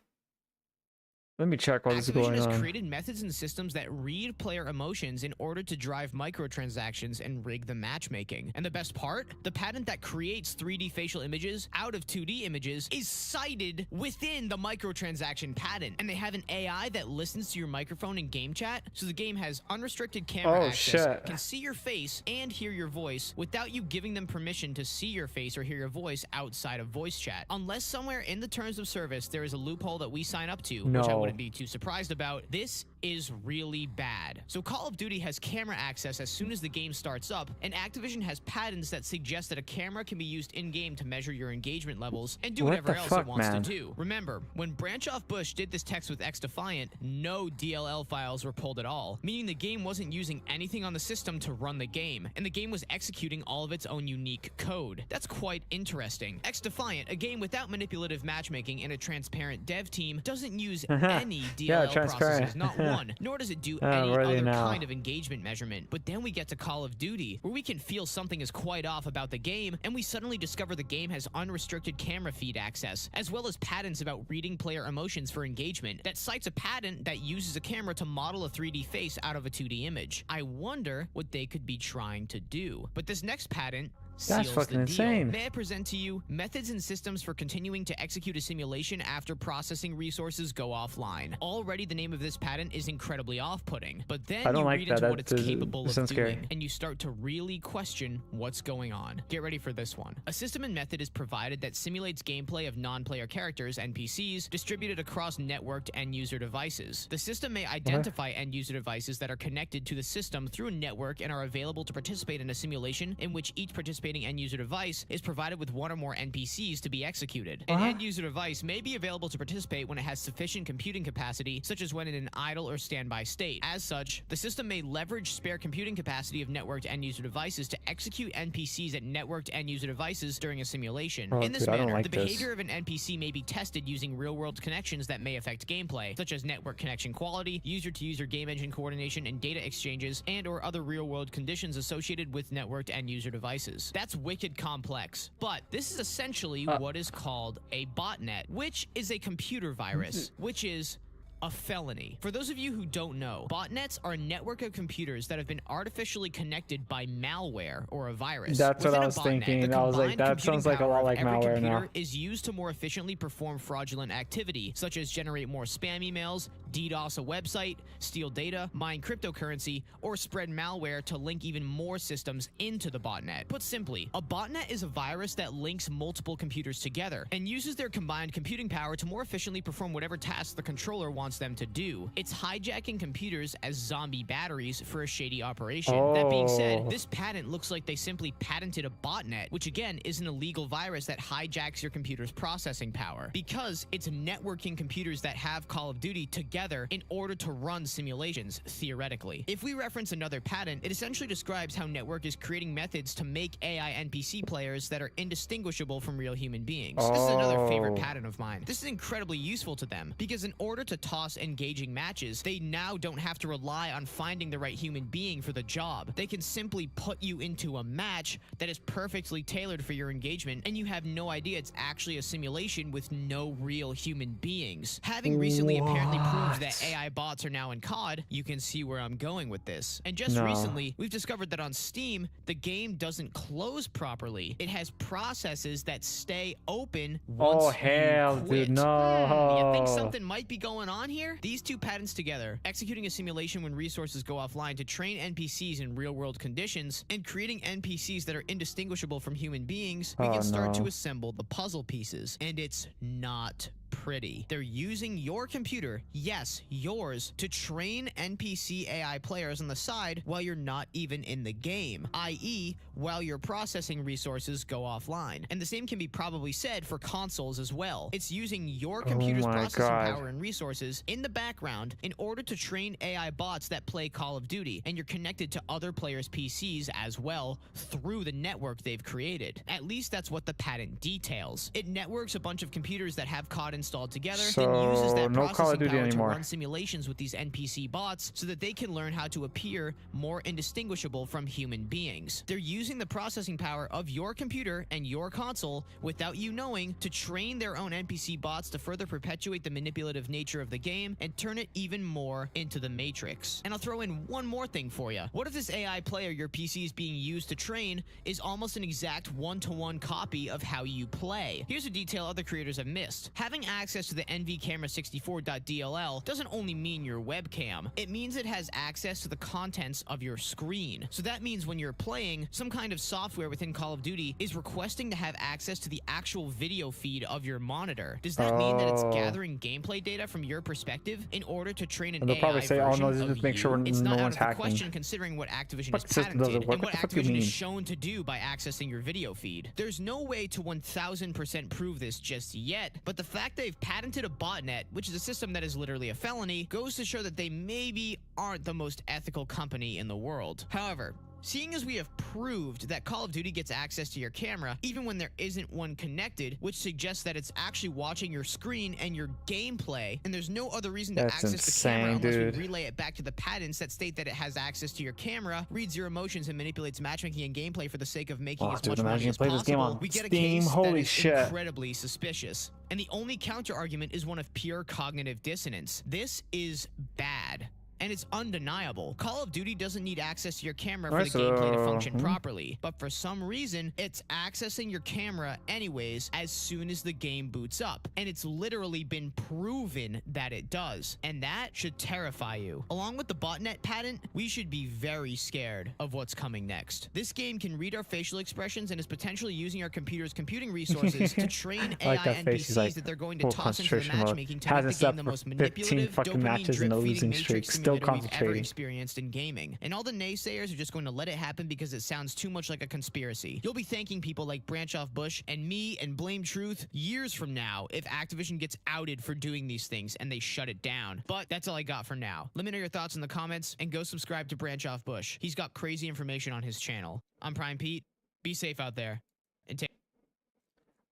Let me check what is going Activision on. has created methods and systems that read player emotions in order to drive microtransactions and rig the matchmaking. And the best part? The patent that creates 3D facial images out of 2D images is cited within the microtransaction patent. And they have an AI that listens to your microphone in game chat, so the game has unrestricted camera access, can see your face and hear your voice without you giving them permission to see your face or hear your voice outside of voice chat. Unless somewhere in the terms of service there is a loophole that we sign up to, which I wouldn't be too surprised about, this is really bad. So Call of Duty has camera access as soon as the game starts up, and Activision has patents that suggest that a camera can be used in-game to measure your engagement levels and do whatever else it wants to do. Remember, when Branch-Off-Bush did this text with XDefiant, no DLL files were pulled at all, meaning the game wasn't using anything on the system to run the game, and the game was executing all of its own unique code. That's quite interesting. XDefiant, a game without manipulative matchmaking and a transparent dev team, doesn't use any DLL processes, not one, nor does it do any other kind of engagement measurement. But then we get to Call of Duty, where we can feel something is quite off about the game, and we suddenly discover the game has unrestricted camera feed access, as well as patents about reading player emotions for engagement that cites a patent that uses a camera to model a 3D face out of a 2D image. I wonder what they could be trying to do. But this next patent That's fucking insane. May I present to you methods and systems for continuing to execute a simulation after processing resources go offline. Already the name of this patent is incredibly off-putting, but then you read into what it's capable of doing, and you start to really question what's going on. Get ready for this one. A system and method is provided that simulates gameplay of non-player characters, NPCs, distributed across networked end-user devices. The system may identify end-user devices that are connected to the system through a network and are available to participate in a simulation in which each participating end-user device is provided with one or more NPCs to be executed. An end-user device may be available to participate when it has sufficient computing capacity, such as when in an idle or standby state. As such, the system may leverage spare computing capacity of networked end-user devices to execute NPCs at networked end-user devices during a simulation. In this manner, the behavior of an NPC may be tested using real-world connections that may affect gameplay, such as network connection quality, user-to-user game engine coordination and data exchanges, and or other real-world conditions associated with networked end-user devices. That's wicked complex, but this is essentially what is called a botnet, which is a computer virus, which is a felony. For those of you who don't know, botnets are a network of computers that have been artificially connected by malware or a virus. That's what I was Within a botnet, thinking. I was like, that sounds like a lot like malware now. Is used to more efficiently perform fraudulent activity, such as generate more spam emails, DDoS a website, steal data, mine cryptocurrency, or spread malware to link even more systems into the botnet. Put simply, a botnet is a virus that links multiple computers together and uses their combined computing power to more efficiently perform whatever tasks the controller wants them to do. It's hijacking computers as zombie batteries for a shady operation. That being said, this patent looks like they simply patented a botnet, which again is an illegal virus that hijacks your computer's processing power, because it's networking computers that have Call of Duty together in order to run simulations, theoretically. If we reference another patent, it essentially describes how Network is creating methods to make AI NPC players that are indistinguishable from real human beings. This is another favorite patent of mine. This is incredibly useful to them, because in order to toss engaging matches, they now don't have to rely on finding the right human being for the job. They can simply put you into a match that is perfectly tailored for your engagement, and you have no idea it's actually a simulation with no real human beings. Having recently apparently proved that AI bots are now in COD, you can see where I'm going with this. And just recently, we've discovered that on Steam, the game doesn't close properly. It has processes that stay open once you quit. Dude, no. You think something might be going on here? These two patents together, executing a simulation when resources go offline to train NPCs in real-world conditions, and creating NPCs that are indistinguishable from human beings, we can start to assemble the puzzle pieces. And it's not pretty. They're using your computer, yes, yours, to train NPC AI players on the side while you're not even in the game, i.e., while your processing resources go offline. And the same can be probably said for consoles as well. It's using your computer's processing power and resources in the background in order to train AI bots that play Call of Duty, and you're connected to other players' PCs as well through the network they've created. At least that's what the patent details. It networks a bunch of computers that have COD installed together, then uses that processing power to run simulations with these NPC bots so that they can learn how to appear more indistinguishable from human beings. They're using the processing power of your computer and your console without you knowing to train their own NPC bots to further perpetuate the manipulative nature of the game and turn it even more into the Matrix. And I'll throw in one more thing for you. What if this AI player your PC is being used to train is almost an exact one-to-one copy of how you play? Here's a detail other creators have missed. Having access to the NVCamera64.dll doesn't only mean your webcam. It means it has access to the contents of your screen. So that means when you're playing, some kind of software within Call of Duty is requesting to have access to the actual video feed of your monitor. Does that mean that it's gathering gameplay data from your perspective in order to train an AI version of you? It's not out of the question considering what Activision has patented and what Activision is shown to do by accessing your video feed. There's no way to 1000% prove this just yet, but the fact they've patented a botnet, which is a system that is literally a felony, goes to show that they maybe aren't the most ethical company in the world. However, seeing as we have proved that Call of Duty gets access to your camera even when there isn't one connected, which suggests that it's actually watching your screen and your gameplay, and there's no other reason to access the camera unless we relay it back to the patents that state that it has access to your camera, reads your emotions, and manipulates matchmaking and gameplay for the sake of making as much money as possible, we get a case that is incredibly suspicious. And the only counter-argument is one of pure cognitive dissonance. This is bad. And it's undeniable. Call of Duty doesn't need access to your camera for the gameplay to function properly, but for some reason, it's accessing your camera anyways as soon as the game boots up. And it's literally been proven that it does. And that should terrify you. Along with the botnet patent, we should be very scared of what's coming next. This game can read our facial expressions and is potentially using our computer's computing resources to train AI NPCs that they're going to toss into the matchmaking to make the game the most manipulative, dopamine-drip-feeding Matrix simulator we've ever experienced in gaming. And all the naysayers are just going to let it happen because it sounds too much like a conspiracy. You'll be thanking people like Branch Off Bush and me and Blame Truth years from now if Activision gets outed for doing these things and they shut it down. But that's all I got for now. Let me know your thoughts in the comments and go subscribe to Branch Off Bush. He's got crazy information on his channel. I'm Prime Pete. Be safe out there. And take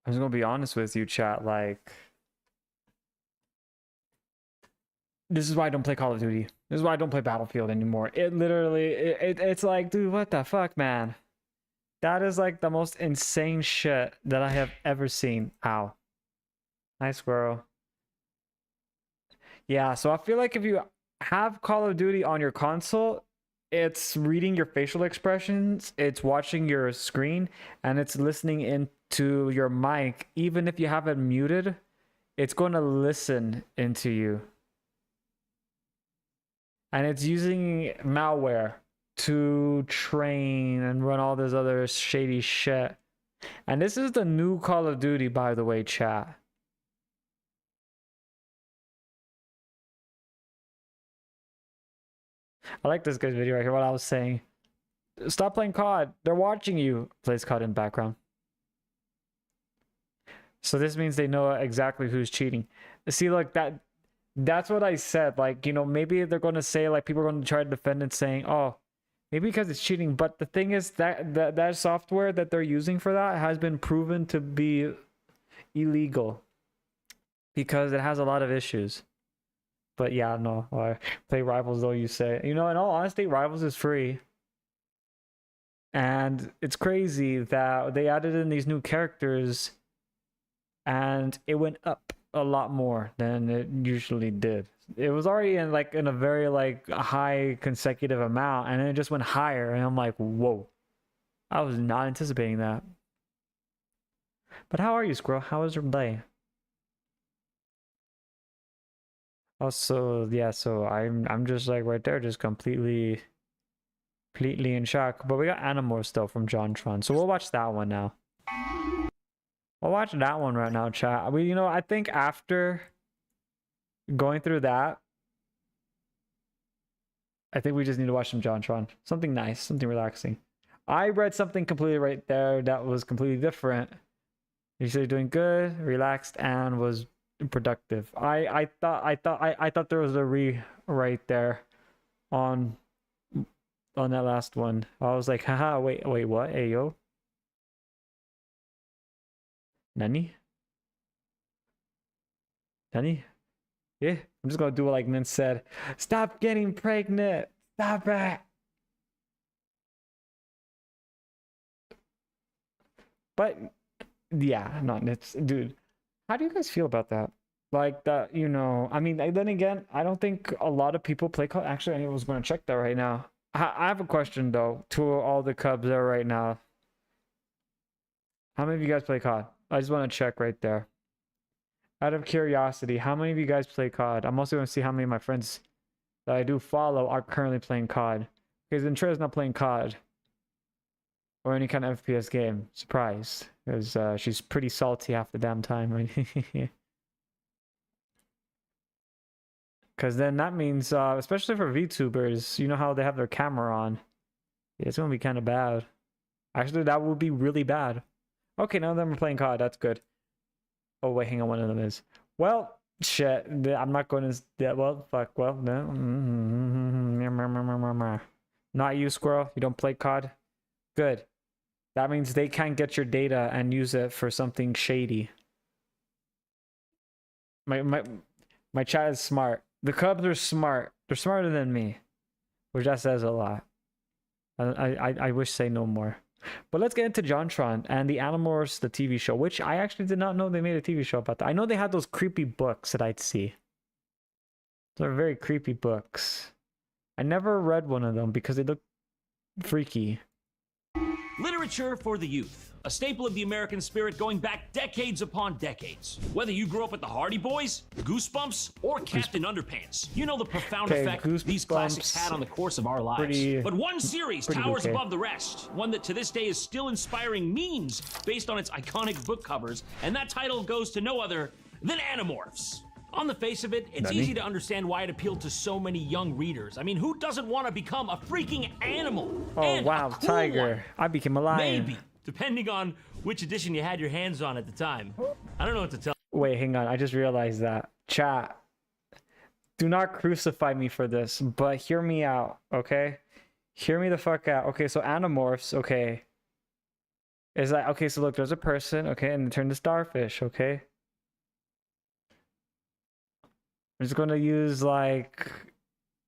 I'm just gonna be honest with you, chat. Like, this is why I don't play Call of Duty. This is why I don't play Battlefield anymore. It literally, it's like, dude, what the fuck, man? That is like the most insane shit that I have ever seen. Ow. Nice squirrel. Yeah, so I feel like if you have Call of Duty on your console, it's reading your facial expressions, it's watching your screen, and it's listening into your mic. Even if you have it muted, it's going to listen into you. and it's using malware to train and run all this other shady shit. And this is the new Call of Duty, by the way, chat. I like this guy's video right here. What I was saying. Stop playing COD. They're watching you. Plays COD in background. So this means they know exactly who's cheating. See, like that's what I said. Like, you know, maybe they're going to say, like, people are going to try to defend it saying, oh, maybe because it's cheating. But the thing is that software that they're using for that has been proven to be illegal because it has a lot of issues. But yeah, no, play Rivals though, you say. You know, in all honesty, Rivals is free. And it's crazy that they added in these new characters and it went up a lot more than it usually did. It was already in a very high consecutive amount, and then it just went higher, and I'm like, whoa. I was not anticipating that. But how are you, Squirrel? How was your day? Also, yeah, so I'm just like right there, just completely in shock. But we got Animorphs still from JonTron, so we'll watch that one now. We'll watch that one right now, chat. I think after going through that, I think we just need to watch some JonTron. Something nice, something relaxing. I read something completely right there that was completely different. You said doing good, relaxed, and was productive. I thought there was a right there on that last one. I was like, haha, wait, what? Hey yo. Nani? Yeah, I'm just gonna do it like Min said. Stop getting pregnant. Stop it. But yeah, no, it's dude. How do you guys feel about that? Like that, I mean, then again, I don't think a lot of people play COD. Actually, I was gonna check that right now. I have a question though to all the Cubs there right now. How many of you guys play COD? I just want to check right there. Out of curiosity, how many of you guys play COD? I'm also going to see how many of my friends that I do follow are currently playing COD. Because Intrea's not playing COD. Or any kind of FPS game. Surprise. Because she's pretty salty half the damn time. Right? Because then that means, especially for VTubers, you know how they have their camera on. Yeah, it's going to be kind of bad. Actually, that would be really bad. Okay, none of them are playing COD. That's good. Oh, wait, hang on. One of them is. Well, shit. I'm not going to... Yeah, well, fuck. Well, no. Not you, Squirrel. You don't play COD? Good. That means they can't get your data and use it for something shady. My chat is smart. The Cubs are smart. They're smarter than me. Which that says a lot. I wish say no more. But let's get into JonTron and the Animorphs, the TV show, which I actually did not know they made a TV show about that. I know they had those creepy books that I'd see. They're very creepy books. I never read one of them because they look freaky. Literature for the youth. A staple of the American spirit going back decades upon decades. Whether you grew up with the Hardy Boys, Goosebumps, or Captain Underpants, you know the profound effect these classics had on the course of our lives. But one series towers above the rest, one that to this day is still inspiring memes based on its iconic book covers, and that title goes to no other than Animorphs. On the face of it, it's easy to understand why it appealed to so many young readers. I mean, who doesn't want to become a freaking animal? Oh, and wow, cool tiger. I became a lion. Maybe, depending on which edition you had your hands on at the time. I don't know what to tell. Wait, hang on. I just realized that. Chat. Do not crucify me for this, but hear me out, okay? Hear me the fuck out. Okay, so Animorphs, okay. Is that, okay, so look, there's a person, okay, and they turn to starfish, okay? I'm just going to use, like,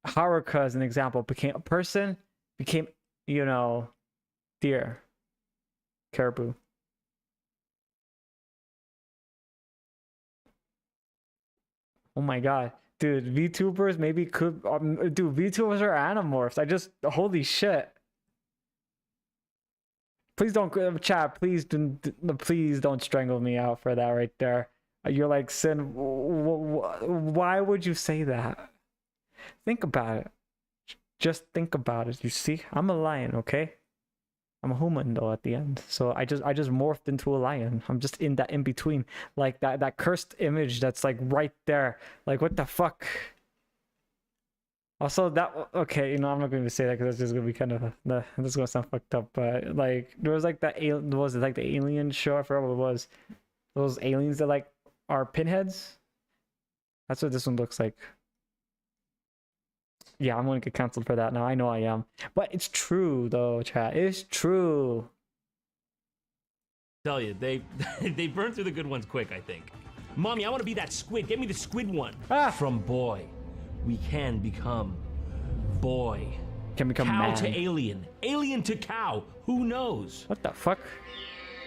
Haruka as an example. Became a person, became, deer. Caribou. Oh my god. Dude, VTubers maybe could... dude, VTubers are Animorphs. Holy shit. Please don't... Chat, please don't strangle me out for that right there. You're like, Sin, why would you say that? Think about it. Just think about it. You see, I'm a lion, okay? I'm a human though at the end. So I just morphed into a lion. I'm just in that in between, like that cursed image that's like right there. Like what the fuck? Also, that okay, you know, I'm not going to say that because that's just going to be kind of that's going to sound fucked up. But like there was like that was it like the alien show? I forgot what it was. Those aliens that like are pinheads. That's what this one looks like. Yeah, I'm gonna get canceled for that now. I know I am. But it's true though, chat. It's true. Tell you, they burn through the good ones quick, I think. Mommy, I want to be that squid. Get me the squid one. From boy, we can become boy. Can become cow man. to alien. Alien to cow. Who knows? What the fuck?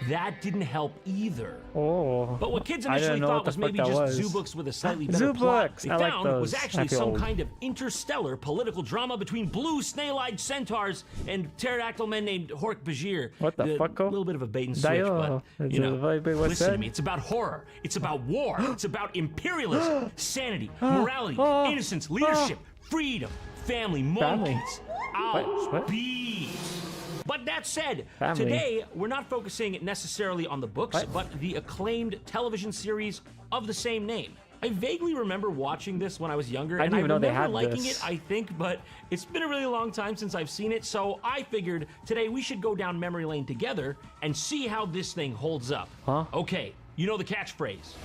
That didn't help either. Oh. But what kids initially thought was maybe just zoo books with a slightly better plot, they found was actually some kind of interstellar political drama between blue snail-eyed centaurs and pterodactyl men named Hork Bajir. What the fuck? A little bit of a bait and switch, but you know, listen to me. It's about horror. It's about war. It's about imperialism, sanity, morality, innocence, leadership, freedom, family, monkeys, owls, bees. But that said, today we're not focusing necessarily on the books, but the acclaimed television series of the same name. I vaguely remember watching this when I was younger, and I remember liking it, I think, but it's been a really long time since I've seen it, so I figured today we should go down memory lane together and see how this thing holds up. Okay, you know the catchphrase.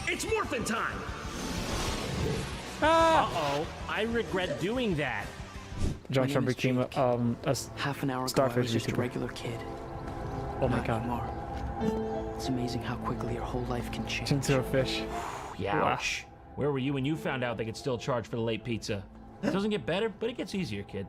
It's morphin' time! Uh-oh, I regret doing that. John Trump became a half an hour ago, Starforge I was just a YouTuber. regular kid. Oh my Not god. anymore. It's amazing how quickly your whole life can change. Into a fish. Ouch. Where were you when you found out they could still charge for the late pizza? It doesn't get better, but it gets easier, kid.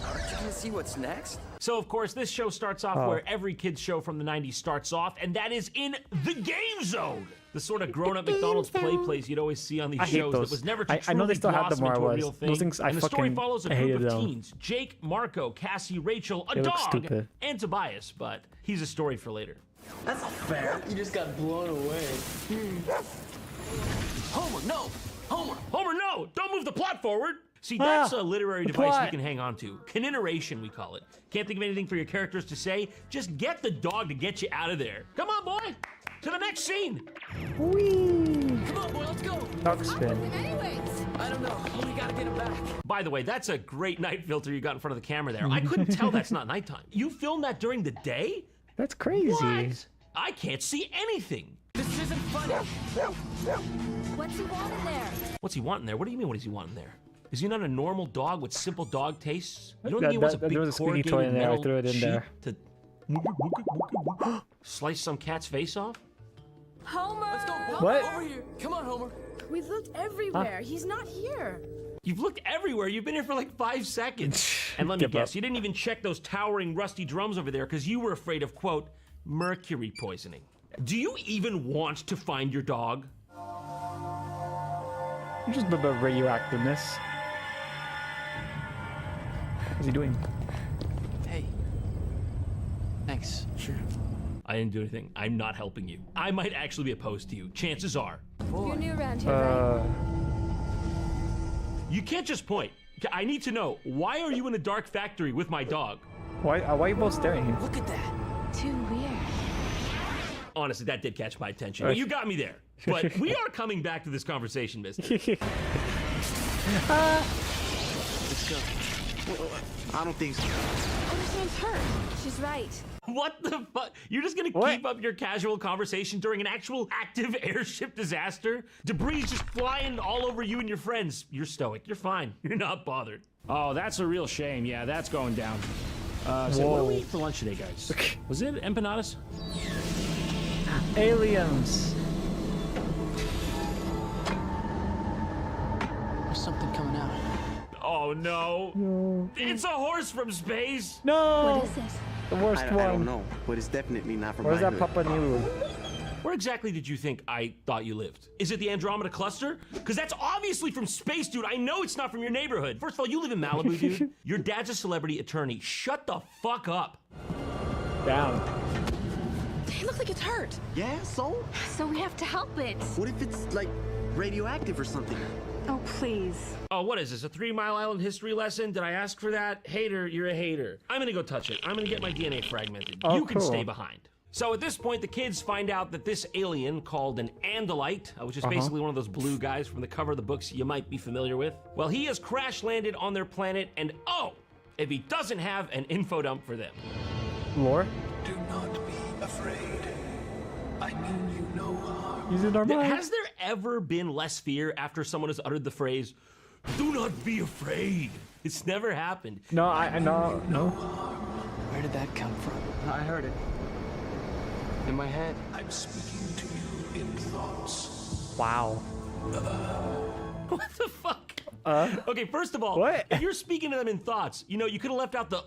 Aren't you gonna see what's next? So, of course, this show starts off where every kid's show from the 90s starts off, and that is in the Game Zone. The sort of grown-up McDonald's play place you'd always see on these shows that was never to truly I know they still have them blossom where I into a was. real thing. Those things I and the story fucking follows a hated group of them. teens: Jake, Marco, Cassie, Rachel, a They look dog, stupid. and Tobias. But he's a story for later. That's not fair. You just got blown away. Homer, no! Homer! Homer, no! Don't move the plot forward! See, that's a literary device we can hang on to. Coniteration, we call it. Can't think of anything for your characters to say? Just get the dog to get you out of there. Come on, boy! To the next scene! Come on, boy, let's go! Dog spin. I don't know. We gotta get him back. By the way, that's a great night filter you got in front of the camera there. I couldn't tell that's not nighttime. You filmed that during the day? That's crazy. What? I can't see anything. This isn't funny. What's he want in there? What's he want in there? What do you mean, what does he want in there? Is he not a normal dog with simple dog tastes? You don't think he wants a big there was a squeaky toy in there. I threw it in there. To slice some cat's face off? Homer! Let's go, boy. What? Over here. Come on, Homer. We've looked everywhere. He's not here. You've looked everywhere. You've been here for like 5 seconds. And let me Give guess, up. you didn't even check those towering rusty drums over there because you were afraid of, quote, mercury poisoning. Do you even want to find your dog? Just a bit of radioactiveness. What's he doing? Hey. Thanks. Sure. I didn't do anything. I'm not helping you. I might actually be opposed to you. Chances are. You're new around here, right? You can't just point. I need to know, why are you in a dark factory with my dog? Why are you both staring? Look at that. Too weird. Honestly, that did catch my attention. Well, you got me there. But we are coming back to this conversation, mister. Let's go. I don't think so. Understands her. She's right. What the fuck? You're just gonna keep up your casual conversation during an actual active airship disaster? Debris just flying all over you and your friends. You're stoic. You're fine. You're not bothered. Oh, that's a real shame. Yeah, that's going down. So what do we eat for lunch today, guys? Was it empanadas? Aliens. There's something coming out. Oh no. It's a horse from space. No. What is this? The worst I one. don't know, but it's definitely not from Where's my that hood. Papa New? Where exactly did you think I thought you lived? Is it the Andromeda Cluster? Because that's obviously from space, dude. I know it's not from your neighborhood. First of all, you live in Malibu, dude. Your dad's a celebrity attorney. Shut the fuck up. Down. It looks like it's hurt. Yeah, so? So we have to help it. What if it's, like, radioactive or something? Oh, please. Oh, what is this, a 3 Mile Island history lesson? Did I ask for that? Hater, you're a hater. I'm gonna go touch it. I'm gonna get my DNA fragmented. Oh, you can cool. stay behind. So at this point, the kids find out that this alien called an Andalite, which is basically one of those blue guys from the cover of the books you might be familiar with, well, he has crash landed on their planet, and oh, if he doesn't have an info dump for them. Lore? Do not be afraid. I mean you no harm. Is it normal? Has there ever been less fear after someone has uttered the phrase, "Do not be afraid"? It's never happened. No, I know. No. Where did that come from? I heard it. In my head. I'm speaking to you in thoughts. Wow. What the fuck? Okay, first of all, What? if you're speaking to them in thoughts, you know, you could have left out the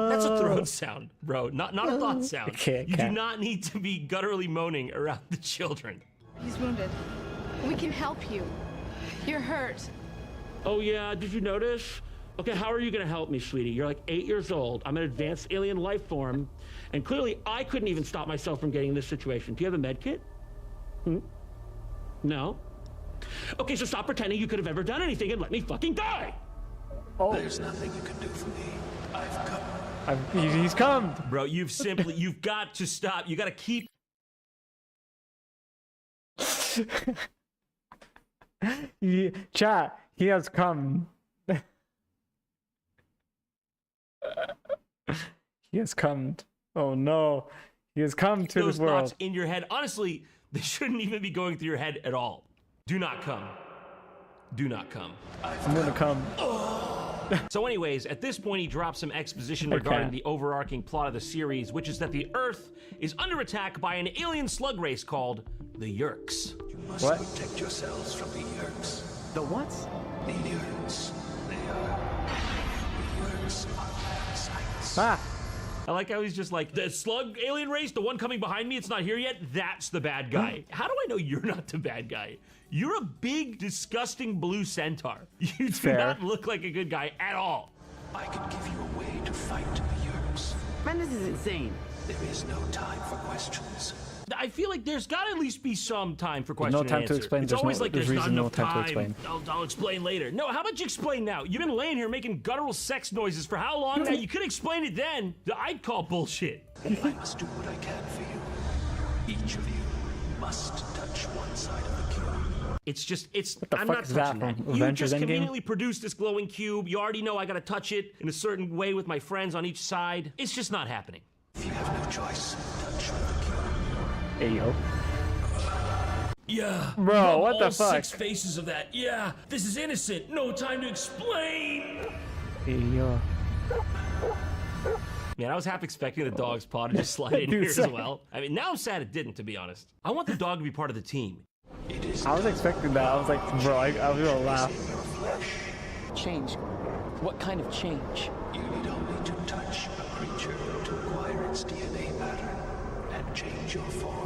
that's a throat sound, bro, not a thought sound. Okay, you okay. do not need to be gutturally moaning around the children. He's wounded. We can help you. You're hurt. Oh yeah, did you notice? Okay, how are you gonna help me, sweetie? You're like 8 years old. I'm an advanced alien life form, and clearly I couldn't even stop myself from getting in this situation. Do you have a med kit? No? Okay, so stop pretending you could have ever done anything and let me fucking die! There's nothing you can do for me. I've come. He's come. Bro, you've got to stop. You got to keep. Chat, he has come. He has come. Oh no. He has come to those this world. thoughts in your head. Honestly, they shouldn't even be going through your head at all. Do not come. Do not come. I'm gonna come. So anyways, at this point he drops some exposition regarding the overarching plot of the series, which is that the Earth is under attack by an alien slug race called the Yeerks. You must protect yourselves from the Yeerks. The what? The Yeerks. The Yeerks are parasites. Ah. I like how he's just like, the slug alien race, the one coming behind me, it's not here yet, that's the bad guy. How do I know you're not the bad guy? You're a big, disgusting blue centaur. You do not look like a good guy at all. I can give you a way to fight the Yeerks. Man, this is insane. There is no time for questions. I feel like there's got to at least be some time for question No time and to answer. explain. It's There's always no, like there's there's not reason no enough time to explain. I'll explain later. No, how about you explain now? You've been laying here making guttural sex noises for how long now? You could explain it then. I'd call bullshit. I must do what I can for you. Each of you must touch one side of the cube. It's just, fuck I'm not is that touching that. from You Avengers just Endgame? conveniently produced this glowing cube. You already know I gotta touch it in a certain way with my friends on each side. It's just not happening. If you have no choice, touch with the cube. Hey yo. Yeah. Bro, what the all fuck? 6 faces of that. Yeah. This is innocent. No time to explain. Hey yo. Man, I was half expecting the dog's paw to just slide in here as well. I mean, now I'm sad it didn't, to be honest. I want the dog to be part of the team. I was expecting that. I was like, bro, I was gonna laugh. Change. What kind of change? You need only to touch a creature to acquire its DNA pattern and change your form.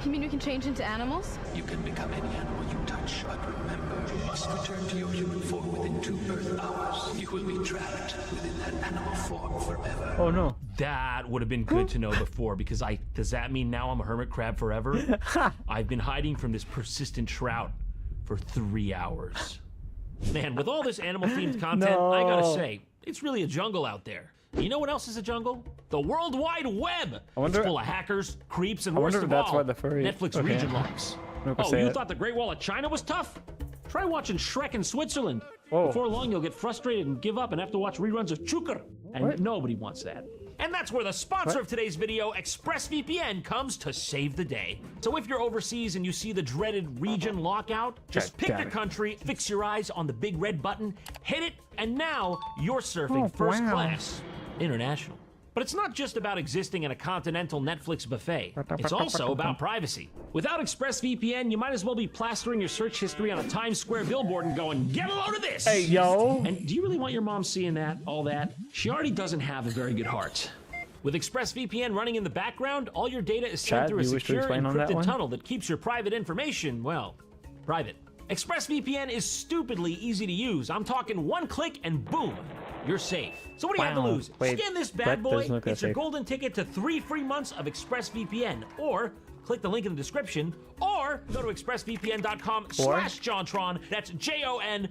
You mean we can change into animals? You can become any animal you touch, but remember, you must return to your human form within 2 Earth hours. You will be trapped within that animal form forever. Oh no. That would have been good to know before, because does that mean now I'm a hermit crab forever? I've been hiding from this persistent trout for 3 hours. Man, with all this animal-themed content, I gotta say, it's really a jungle out there. You know what else is a jungle? The World Wide Web! It's full of hackers, creeps, and worst of all, Netflix region locks. Oh, you thought the Great Wall of China was tough? Try watching Shrek in Switzerland. Before long, you'll get frustrated and give up and have to watch reruns of Chuker. And nobody wants that. And that's where the sponsor of today's video, ExpressVPN, comes to save the day. So if you're overseas and you see the dreaded region lockout, just pick a country, fix your eyes on the big red button, hit it, and now you're surfing first class international. But it's not just about existing in a continental Netflix buffet. It's also about privacy. Without ExpressVPN, you might as well be plastering your search history on a Times Square billboard and going, get a load of this! Hey, yo! And do you really want your mom seeing that, all that? She already doesn't have a very good heart. With ExpressVPN running in the background, all your data is sent through a secure encrypted tunnel that keeps your private information, well, private. ExpressVPN is stupidly easy to use. I'm talking one click and boom, you're safe. So what do you have to lose? Scan this bad boy. It's your golden ticket to 3 free months of ExpressVPN. Or click the link in the description. Or Or go to expressvpn.com/JonTron. That's JONTRON.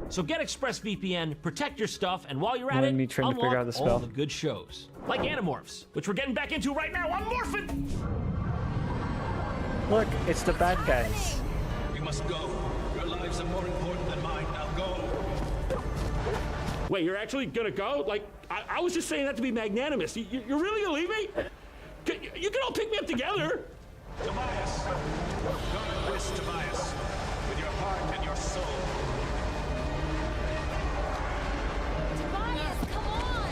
So get ExpressVPN, protect your stuff, and while you're at it, unlock all the good shows. Like Animorphs, which we're getting back into right now. I'm morphing! Look, it's the bad guys. We must go. Your lives are more important than mine. Now go. Wait, you're actually gonna go? Like, I was just saying that to be magnanimous. You're really gonna leave me? You can all pick me up together. Tobias. Go with Tobias. With your heart and your soul. Tobias, come on!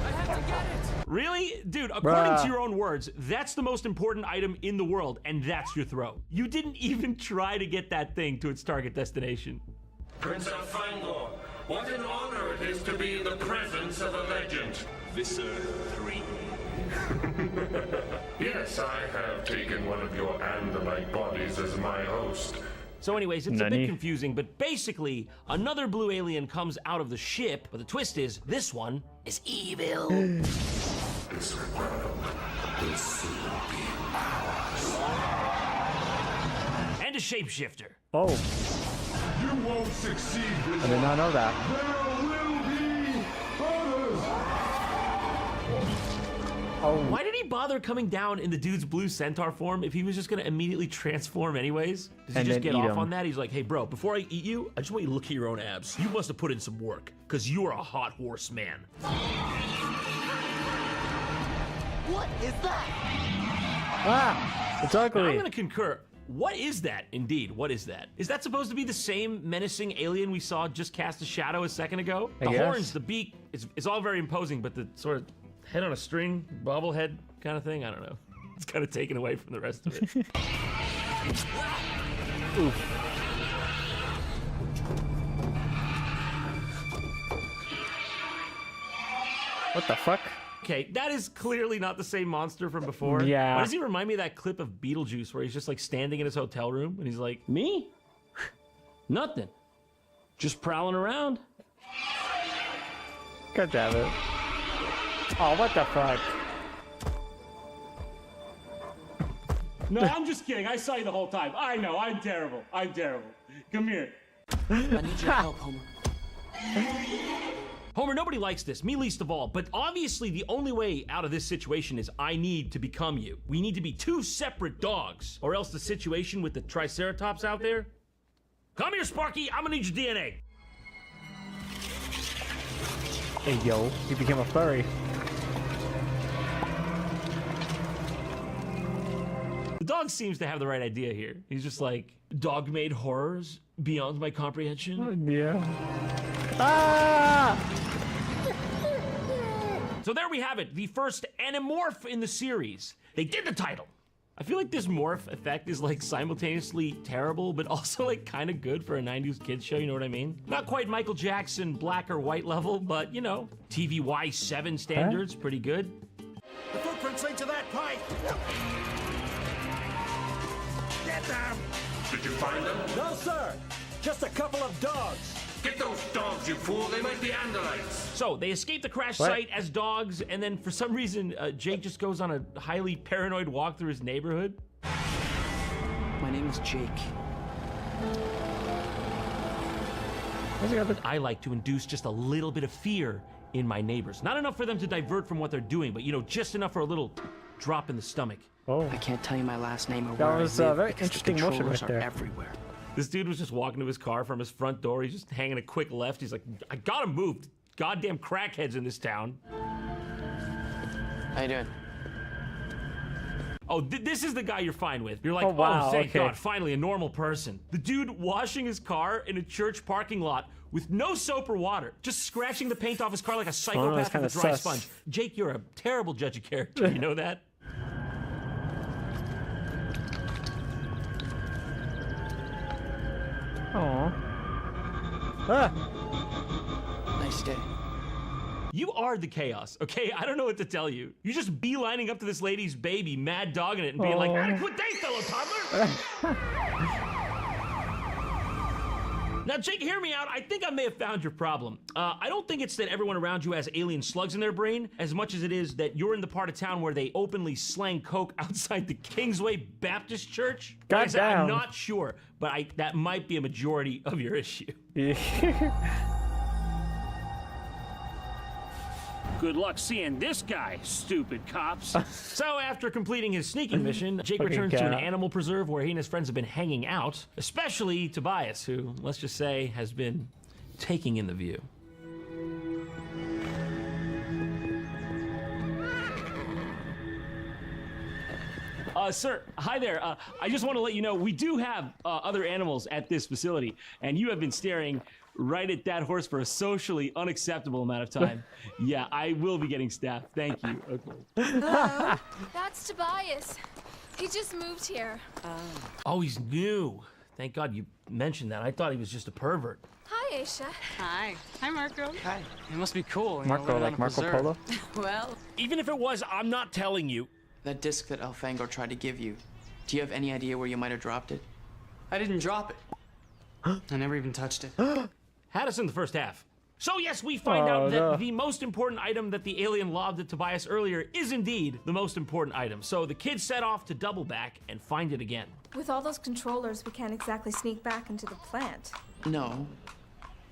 I have to get it! Really? Dude, according to your own words, that's the most important item in the world, and that's your throw. You didn't even try to get that thing to its target destination. Prince of Fangor, what an honor it is to be in the presence of a legend. Visser 3. Yes, I have taken one of your Andalite bodies as my host. So anyways, it's a bit confusing, but basically, another blue alien comes out of the ship, but the twist is, this one is evil. This world will soon be ours. And a shapeshifter. Oh. You won't succeed with I did not know that. There will be others. Oh. Why did he bother coming down in the dude's blue centaur form if he was just gonna immediately transform anyways? Does he just get off on that? He's like, hey bro, before I eat you, I just want you to look at your own abs. You must have put in some work, because you are a hot horse man. What is that? Ah, it's ugly. I'm gonna concur. What is that? Indeed, what is that? Is that supposed to be the same menacing alien we saw just cast a shadow a second ago? The horns, the beak, it's all very imposing, but the sort of head on a string, bobblehead kind of thing, I don't know. It's kind of taken away from the rest of it. Oof. What the fuck? Okay, that is clearly not the same monster from before. Yeah. Why does he remind me of that clip of Beetlejuice where he's just like standing in his hotel room and he's like, me? Nothing. Just prowling around. God damn it. Oh, what the fuck? No, I'm just kidding. I saw you the whole time. I know, I'm terrible. I'm terrible. Come here. I need your help, Homer. Homer, nobody likes this, me least of all, but obviously the only way out of this situation is I need to become you. We need to be two separate dogs, or else the situation with the Triceratops out there. Come here, Sparky, I'm gonna need your DNA. Hey, yo, he became a furry. The dog seems to have the right idea here. He's just like, dog-made horrors beyond my comprehension. Yeah. Ah! So there we have it, the first Animorph in the series. They did the title. I feel like this morph effect is like simultaneously terrible, but also like kind of good for a 90s kids show, you know what I mean? Not quite Michael Jackson black or white level, but you know, TVY 7 standards, pretty good. The footprints lead to that pipe. Get them! Did you find them? No, sir. Just a couple of dogs. Get those dogs, you fool! They might be Andalites! So, they escape the crash site as dogs, and then for some reason, Jake just goes on a highly paranoid walk through his neighborhood. My name is Jake. I like to induce just a little bit of fear in my neighbors. Not enough for them to divert from what they're doing, but, you know, just enough for a little drop in the stomach. Oh. I can't tell you my last name or that where was I live very because interesting the motion controllers right there. are everywhere. This dude was just walking to his car from his front door. He's just hanging a quick left. He's like, I gotta move. Goddamn crackheads in this town. How you doing? Oh, this is the guy you're fine with. You're like, oh, wow, thank God, finally a normal person. The dude washing his car in a church parking lot with no soap or water, just scratching the paint off his car like a psychopath with a dry sponge. Jake, you're a terrible judge of character. You know that? Aww. Ah. Nice day. You are the chaos, okay? I don't know what to tell you. You're just beelining up to this lady's baby, mad dogging it, and being like, adequate day, fellow toddler! Now, Jake, hear me out. I think I may have found your problem. I don't think it's that everyone around you has alien slugs in their brain, as much as it is that you're in the part of town where they openly slang coke outside the Kingsway Baptist Church. Like I said, I'm not sure, but that might be a majority of your issue. Good luck seeing this guy, stupid cops. So after completing his sneaking mission, Jake returns to an animal preserve where he and his friends have been hanging out, especially Tobias, who, let's just say, has been taking in the view. Sir, hi there. I just want to let you know we do have other animals at this facility, and you have been staring right at that horse for a socially unacceptable amount of time. Yeah, I will be getting staffed. Thank you. Okay. Hello? That's Tobias. He just moved here. Oh, he's new. Thank God you mentioned that. I thought he was just a pervert. Hi, Aisha. Hi. Hi, Marco. Hi. It must be cool. Marco, like Marco Polo? Well, even if it was, I'm not telling you. That disc that Elfango tried to give you, do you have any idea where you might have dropped it? I didn't drop it. I never even touched it. Had us in the first half. So yes, we find out that the most important item that the alien lobbed at Tobias earlier is indeed the most important item. So the kids set off to double back and find it again. With all those controllers, we can't exactly sneak back into the plant. No,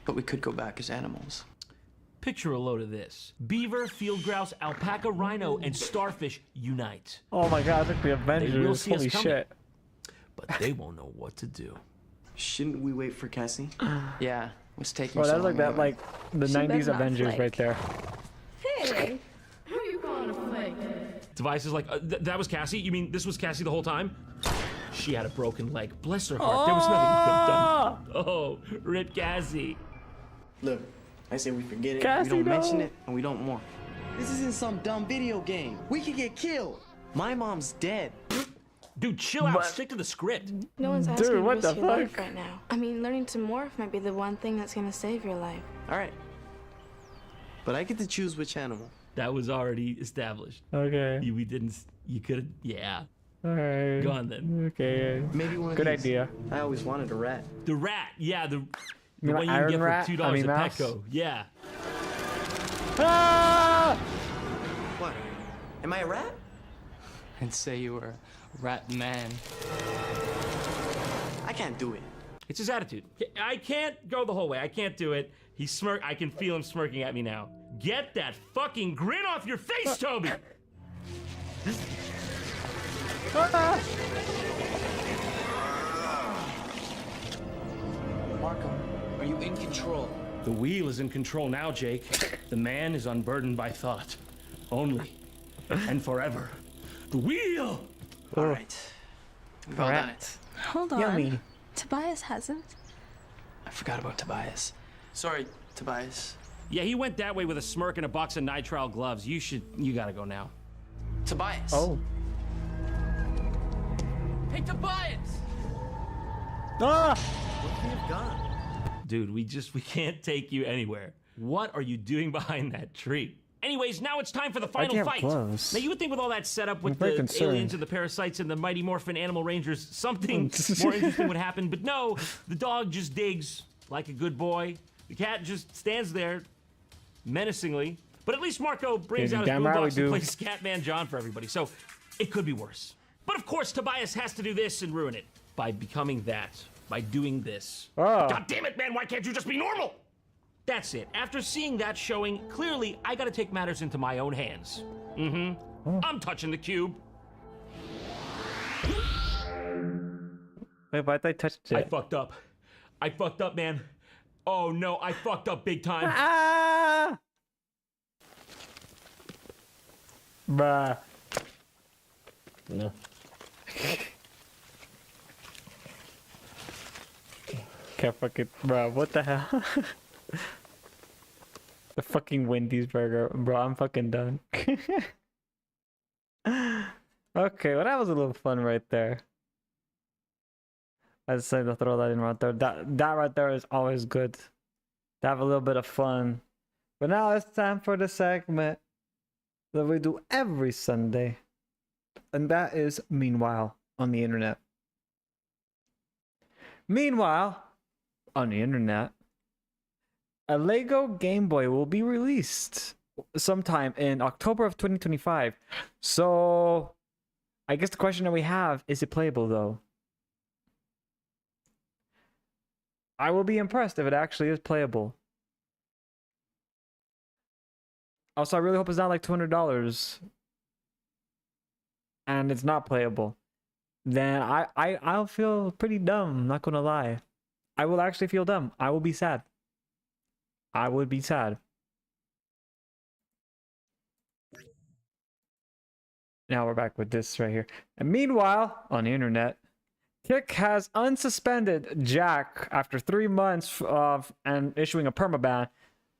but we could go back as animals. Picture a load of this. Beaver, field grouse, alpaca, rhino, and starfish unite. Oh my god, look, the Avengers. They will see Holy us coming, shit. but they won't know what to do. Shouldn't we wait for Cassie? Yeah, what's taking Oh, so that's long? like that, like the 90s Avengers right there. Hey, who are you calling a flake? Tobias is like, that was Cassie? You mean this was Cassie the whole time? She had a broken leg. Bless her heart. There was nothing you could have done. Oh, rip Cassie. Look, I say we forget it, Cassie, we don't no. mention it, and we don't mourn. This isn't some dumb video game. We could get killed. My mom's dead. Dude, chill out. Stick to the script. No one's asking Dude, to what risk the your life fuck? right now. I mean, learning to morph might be the one thing that's gonna save your life. All right. But I get to choose which animal. That was already established. Okay. We didn't. You could have. Yeah. Alright. Go on then. Okay. Maybe one of Good these. idea. I always wanted a rat. The rat. Yeah, the You one know, you can Iron get Rat? for $2 I mean, at mouse? Petco. Yeah. Ah! What? Am I a rat? I'd say you were a rat man. I can't do it. It's his attitude. I can't go the whole way. I can't do it. He's smirk. I can feel him smirking at me now. Get that fucking grin off your face, Toby! Marco, are you in control? The wheel is in control now, Jake. The man is unburdened by thought. Only and forever. The wheel! All right. We've all done it. Hold on. Yummy. Tobias hasn't. I forgot about Tobias. Sorry, Tobias. Yeah, he went that way with a smirk and a box of nitrile gloves. You gotta go now. Tobias. Oh. hey, Tobias! Ah! What could have gone? Dude, we can't take you anywhere. What are you doing behind that tree? Anyways, now it's time for the final can't fight. close. Now, you would think with all that setup with very the concerned. aliens and the parasites and the Mighty Morphin Animal Rangers, something more interesting would happen. But no, the dog just digs like a good boy. The cat just stands there menacingly. But at least Marco brings Yeah, out his damn right we boombox and do. plays Scatman John for everybody. So it could be worse. But of course, Tobias has to do this and ruin it by becoming that, by doing this. Oh. God damn it, man, why can't you just be normal? That's it. After seeing that showing, clearly I gotta take matters into my own hands. I'm touching the cube. Wait, why'd I touch I it? fucked up. I fucked up, man. Oh no, I fucked up big time. Ah! Bruh. No. Can't fucking, bro. What the hell? The fucking Wendy's burger, bro. I'm fucking done. Okay, well that was a little fun right there. I decided to throw that in right there. That right there is always good to have a little bit of fun. But now it's time for the segment that we do every Sunday, and that is Meanwhile on the internet. Meanwhile on the internet, a Lego Game Boy will be released sometime in October of 2025. So I guess the question that we have, is it playable though? I will be impressed if it actually is playable. Also, I really hope it's not like $200 and it's not playable. Then I'll feel pretty dumb, I'm not gonna lie. I will actually feel dumb. I will be sad. I would be sad. Now we're back with this right here. And meanwhile, on the internet, Kick has unsuspended Jack after 3 months of and issuing a permaban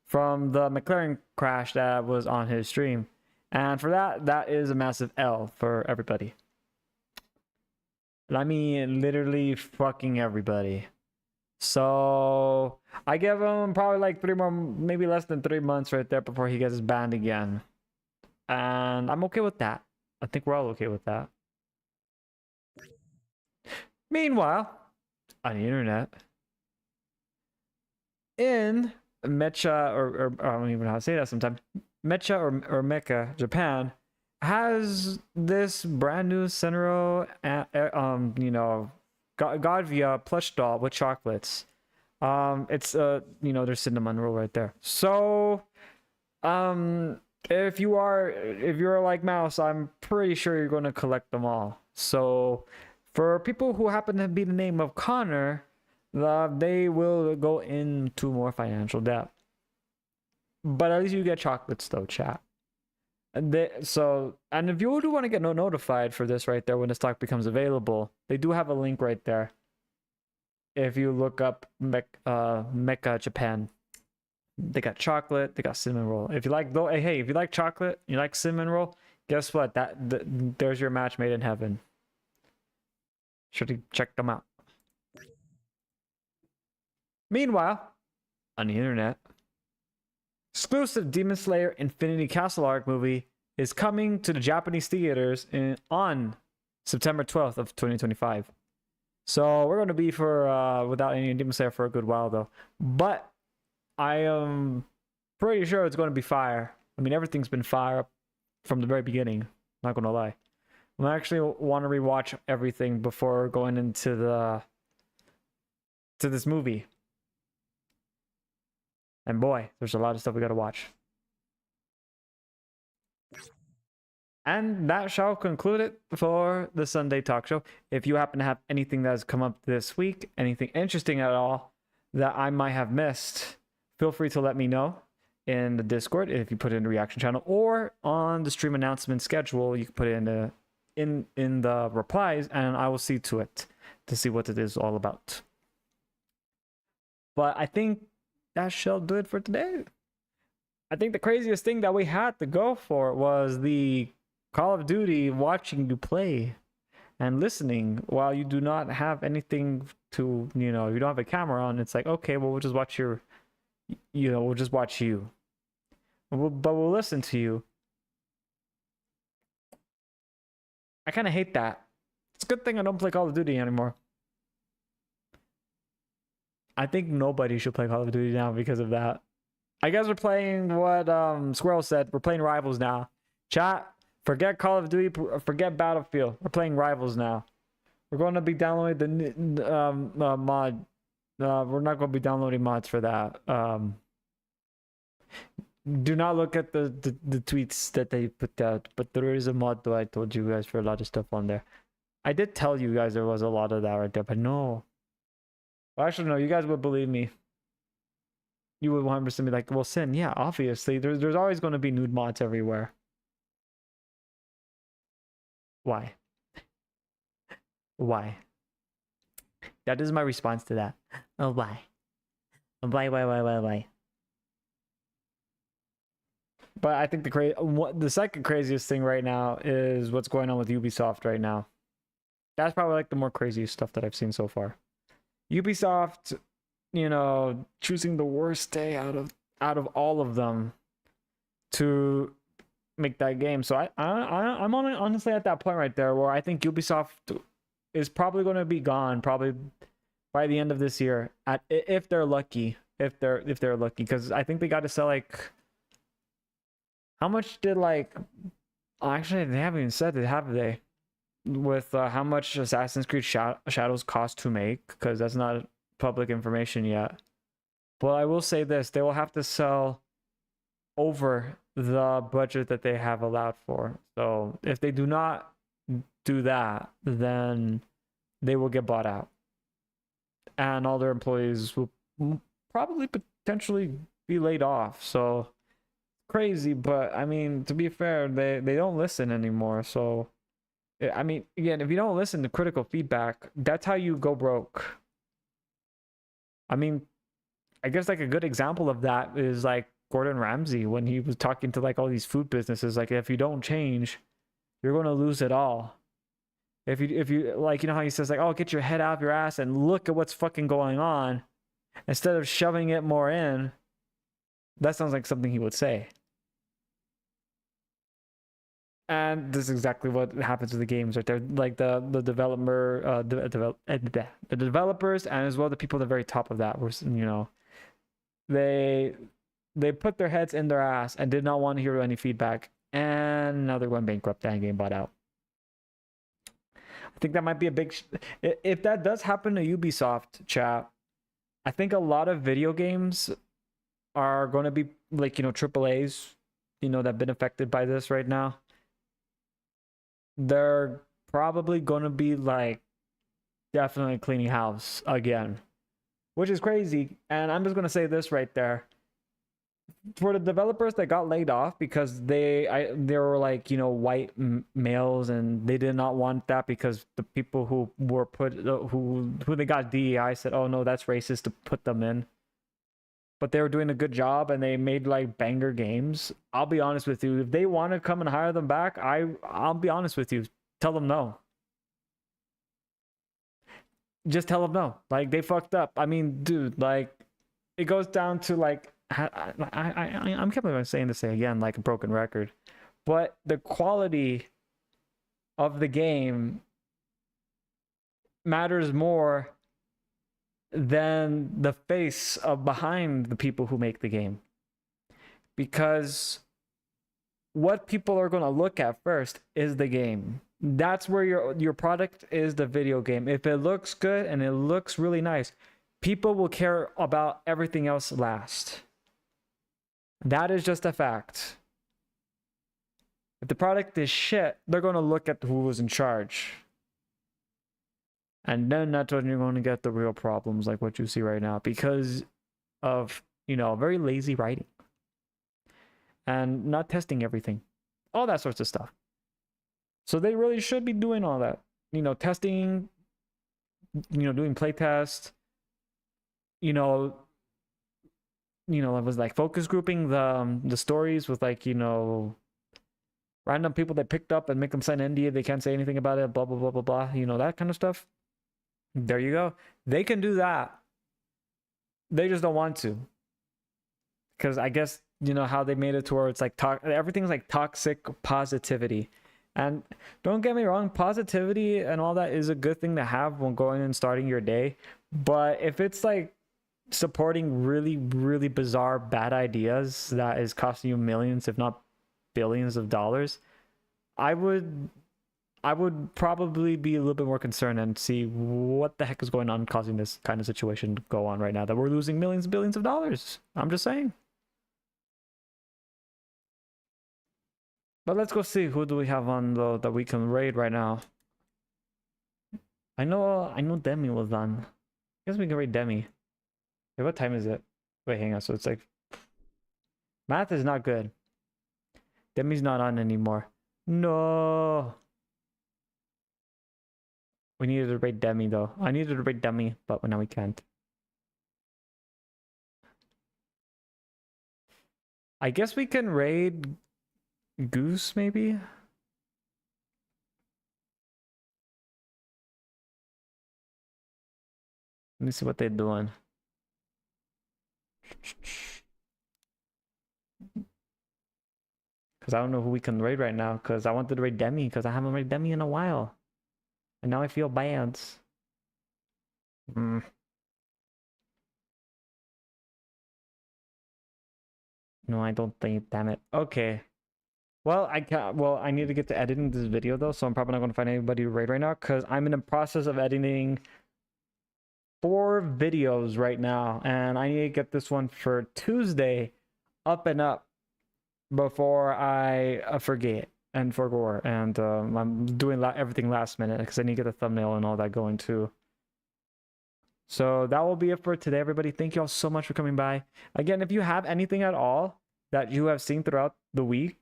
from the McLaren crash that was on his stream. And for that, that is a massive L for everybody. I mean, literally fucking everybody. So I give him probably like 3 more, maybe less than 3 months right there before he gets banned again. And I'm okay with that. I think we're all okay with that. Meanwhile, on the internet, in Mecha, or I don't even know how to say that sometimes, Mecha or Mecha, Japan, has this brand new Senro, you know, Godvia plush doll with chocolates. It's you know, there's cinnamon roll right there. So, if you're like Mouse, I'm pretty sure you're going to collect them all. So, for people who happen to be the name of Connor, they will go into more financial debt. But at least you get chocolates though, chat. And and if you do want to get notified for this right there when the stock becomes available, they do have a link right there. If you look up Mecha Japan, they got chocolate, they got cinnamon roll. If you like though, hey, if you like chocolate, you like cinnamon roll, guess what? There's your match made in heaven. Should check them out. Meanwhile, on the internet, exclusive Demon Slayer Infinity Castle arc movie is coming to the Japanese theaters on September 12th of 2025. So we're going to be without any Demon Slayer for a good while though. But I am pretty sure it's going to be fire. I mean, everything's been fire from the very beginning. Not going to lie. I actually want to rewatch everything before going into this movie. And boy, there's a lot of stuff we got to watch. And that shall conclude it for the Sunday Talk Show. If you happen to have anything that has come up this week, anything interesting at all that I might have missed, feel free to let me know in the Discord if you put it in the reaction channel, or on the stream announcement schedule. You can put it in the replies, and I will see to it to see what it is all about. But I think that shall do it for today. I think the craziest thing that we had to go for was the Call of Duty watching you play and listening while you do not have anything to, you know, you don't have a camera on. It's like, okay, well, we'll just watch we'll just watch you. But we'll listen to you. I kind of hate that. It's a good thing I don't play Call of Duty anymore. I think nobody should play Call of Duty now because of that. I guess we're playing what Squirrel said. We're playing Rivals now. Chat, forget Call of Duty, forget Battlefield. We're playing Rivals now. We're going to be downloading the mod. We're not going to be downloading mods for that. Do not look at the tweets that they put out, but there is a mod though. I told you guys for a lot of stuff on there. I did tell you guys there was a lot of that right there, but no. Well, actually, no, you guys would believe me. You would 100% be like, well, Sin, yeah, obviously. There's always going to be nude mods everywhere. Why? Why? That is my response to that. Oh, why? Why? But I think the second craziest thing right now is what's going on with Ubisoft right now. That's probably like the more craziest stuff that I've seen so far. Ubisoft, you know, choosing the worst day out of all of them to make that game. So I'm honestly at that point right there where I think Ubisoft is probably going to be gone probably by the end of this year, if they're lucky. If they're lucky, because I think they got to sell like, how much did like, oh, actually they haven't even said it, have they? With how much Assassin's Creed Shadows cost to make, because that's not public information yet. But I will say this, they will have to sell over the budget that they have allowed for. So if they do not do that, then they will get bought out, and all their employees will probably potentially be laid off. So crazy, but I mean, to be fair, they don't listen anymore. So I mean, again, if you don't listen to critical feedback, that's how you go broke. I mean, I guess like a good example of that is like Gordon Ramsay when he was talking to like all these food businesses, like, if you don't change, you're going to lose it all. If you like, you know how he says like, oh, get your head out of your ass and look at what's fucking going on instead of shoving it more in. That sounds like something he would say. And this is exactly what happens with the games right there. Like the developers, and as well the people at the very top of that were, you know, they put their heads in their ass and did not want to hear any feedback, and now they're going bankrupt and getting bought out. I think that might be a big if that does happen to Ubisoft, chat, I think a lot of video games are going to be like, you know, AAAs, you know, that have been affected by this right now. They're probably going to be like definitely cleaning house again, which is crazy. And I'm just going to say this right there. For the developers that got laid off because they were like, you know, white males, and they did not want that because the people who were put who they got DEI said, oh no, that's racist to put them in. But they were doing a good job and they made like banger games. I'll be honest with you, if they want to come and hire them back, I'll be honest with you, tell them no. Just tell them no. Like, they fucked up. I mean, dude, like, it goes down to like, I'm kept on saying this again like a broken record, but the quality of the game matters more than the face of behind the people who make the game, because what people are going to look at first is the game. That's where your product is, the video game. If it looks good and it looks really nice, people will care about everything else last. That is just a fact. If the product is shit, they're going to look at who was in charge. And then that's when you're going to get the real problems like what you see right now, because of, you know, very lazy writing and not testing everything, all that sorts of stuff. So they really should be doing all that, you know, testing, you know, doing playtest, you know, it was like focus grouping the stories with like, you know, random people they picked up and make them sign an NDA. They can't say anything about it, blah, blah, blah, blah, blah. You know, that kind of stuff. There you go. They can do that. They just don't want to. Because I guess, you know, how they made it to where it's like, everything's like toxic positivity. And don't get me wrong, positivity and all that is a good thing to have when going and starting your day. But if it's like supporting really, really bizarre, bad ideas that is costing you millions, if not billions of dollars, I would probably be a little bit more concerned and see what the heck is going on causing this kind of situation to go on right now, that we're losing millions and billions of dollars. I'm just saying. But let's go see, who do we have on the we can raid right now. I know Demi was on. I guess we can raid Demi. Wait, what time is it? Wait, hang on. So it's like, math is not good. Demi's not on anymore. No. We needed to raid Demi though. I needed to raid Demi, but now we can't. I guess we can raid Goose maybe? Let me see what they're doing. Because I don't know who we can raid right now, because I wanted to raid Demi, because I haven't raided Demi in a while. And now I feel bad. No, I don't think. Damn it. Okay. Well, I can't. Well, I need to get to editing this video though, so I'm probably not going to find anybody right now because I'm in the process of editing 4 videos right now, and I need to get this one for Tuesday up and up before I forget and forgot. And I'm doing everything last minute because I need to get the thumbnail and all that going too. So that will be it for today, everybody. Thank you all so much for coming by. Again, if you have anything at all that you have seen throughout the week,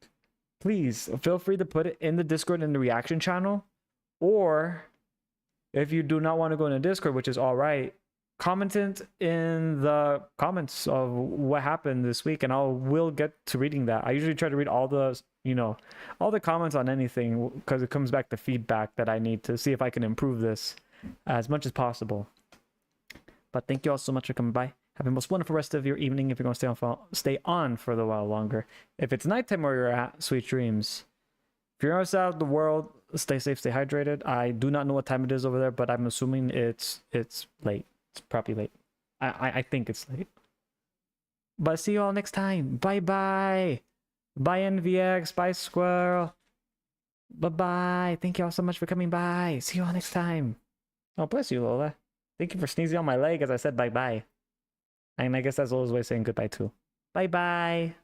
please feel free to put it in the Discord in the reaction channel. Or if you do not want to go in the Discord, which is all right, comment it in the comments of what happened this week, and we'll get to reading that. I usually try to read all the, all the comments on anything because it comes back to feedback that I need to see if I can improve this as much as possible. But thank you all so much for coming by. Have a most wonderful rest of your evening if you're going to stay on for a little while longer. If it's nighttime where you're at, sweet dreams. If you're outside of the world, stay safe, stay hydrated. I do not know what time it is over there, but I'm assuming it's late. It's probably late. I think it's late. But see you all next time. Bye-bye. Bye, NVX. Bye, Squirrel. Bye-bye. Thank you all so much for coming by. See you all next time. Oh, bless you, Lola. Thank you for sneezing on my leg as I said bye-bye. And I guess that's Lola's way of saying goodbye too. Bye-bye.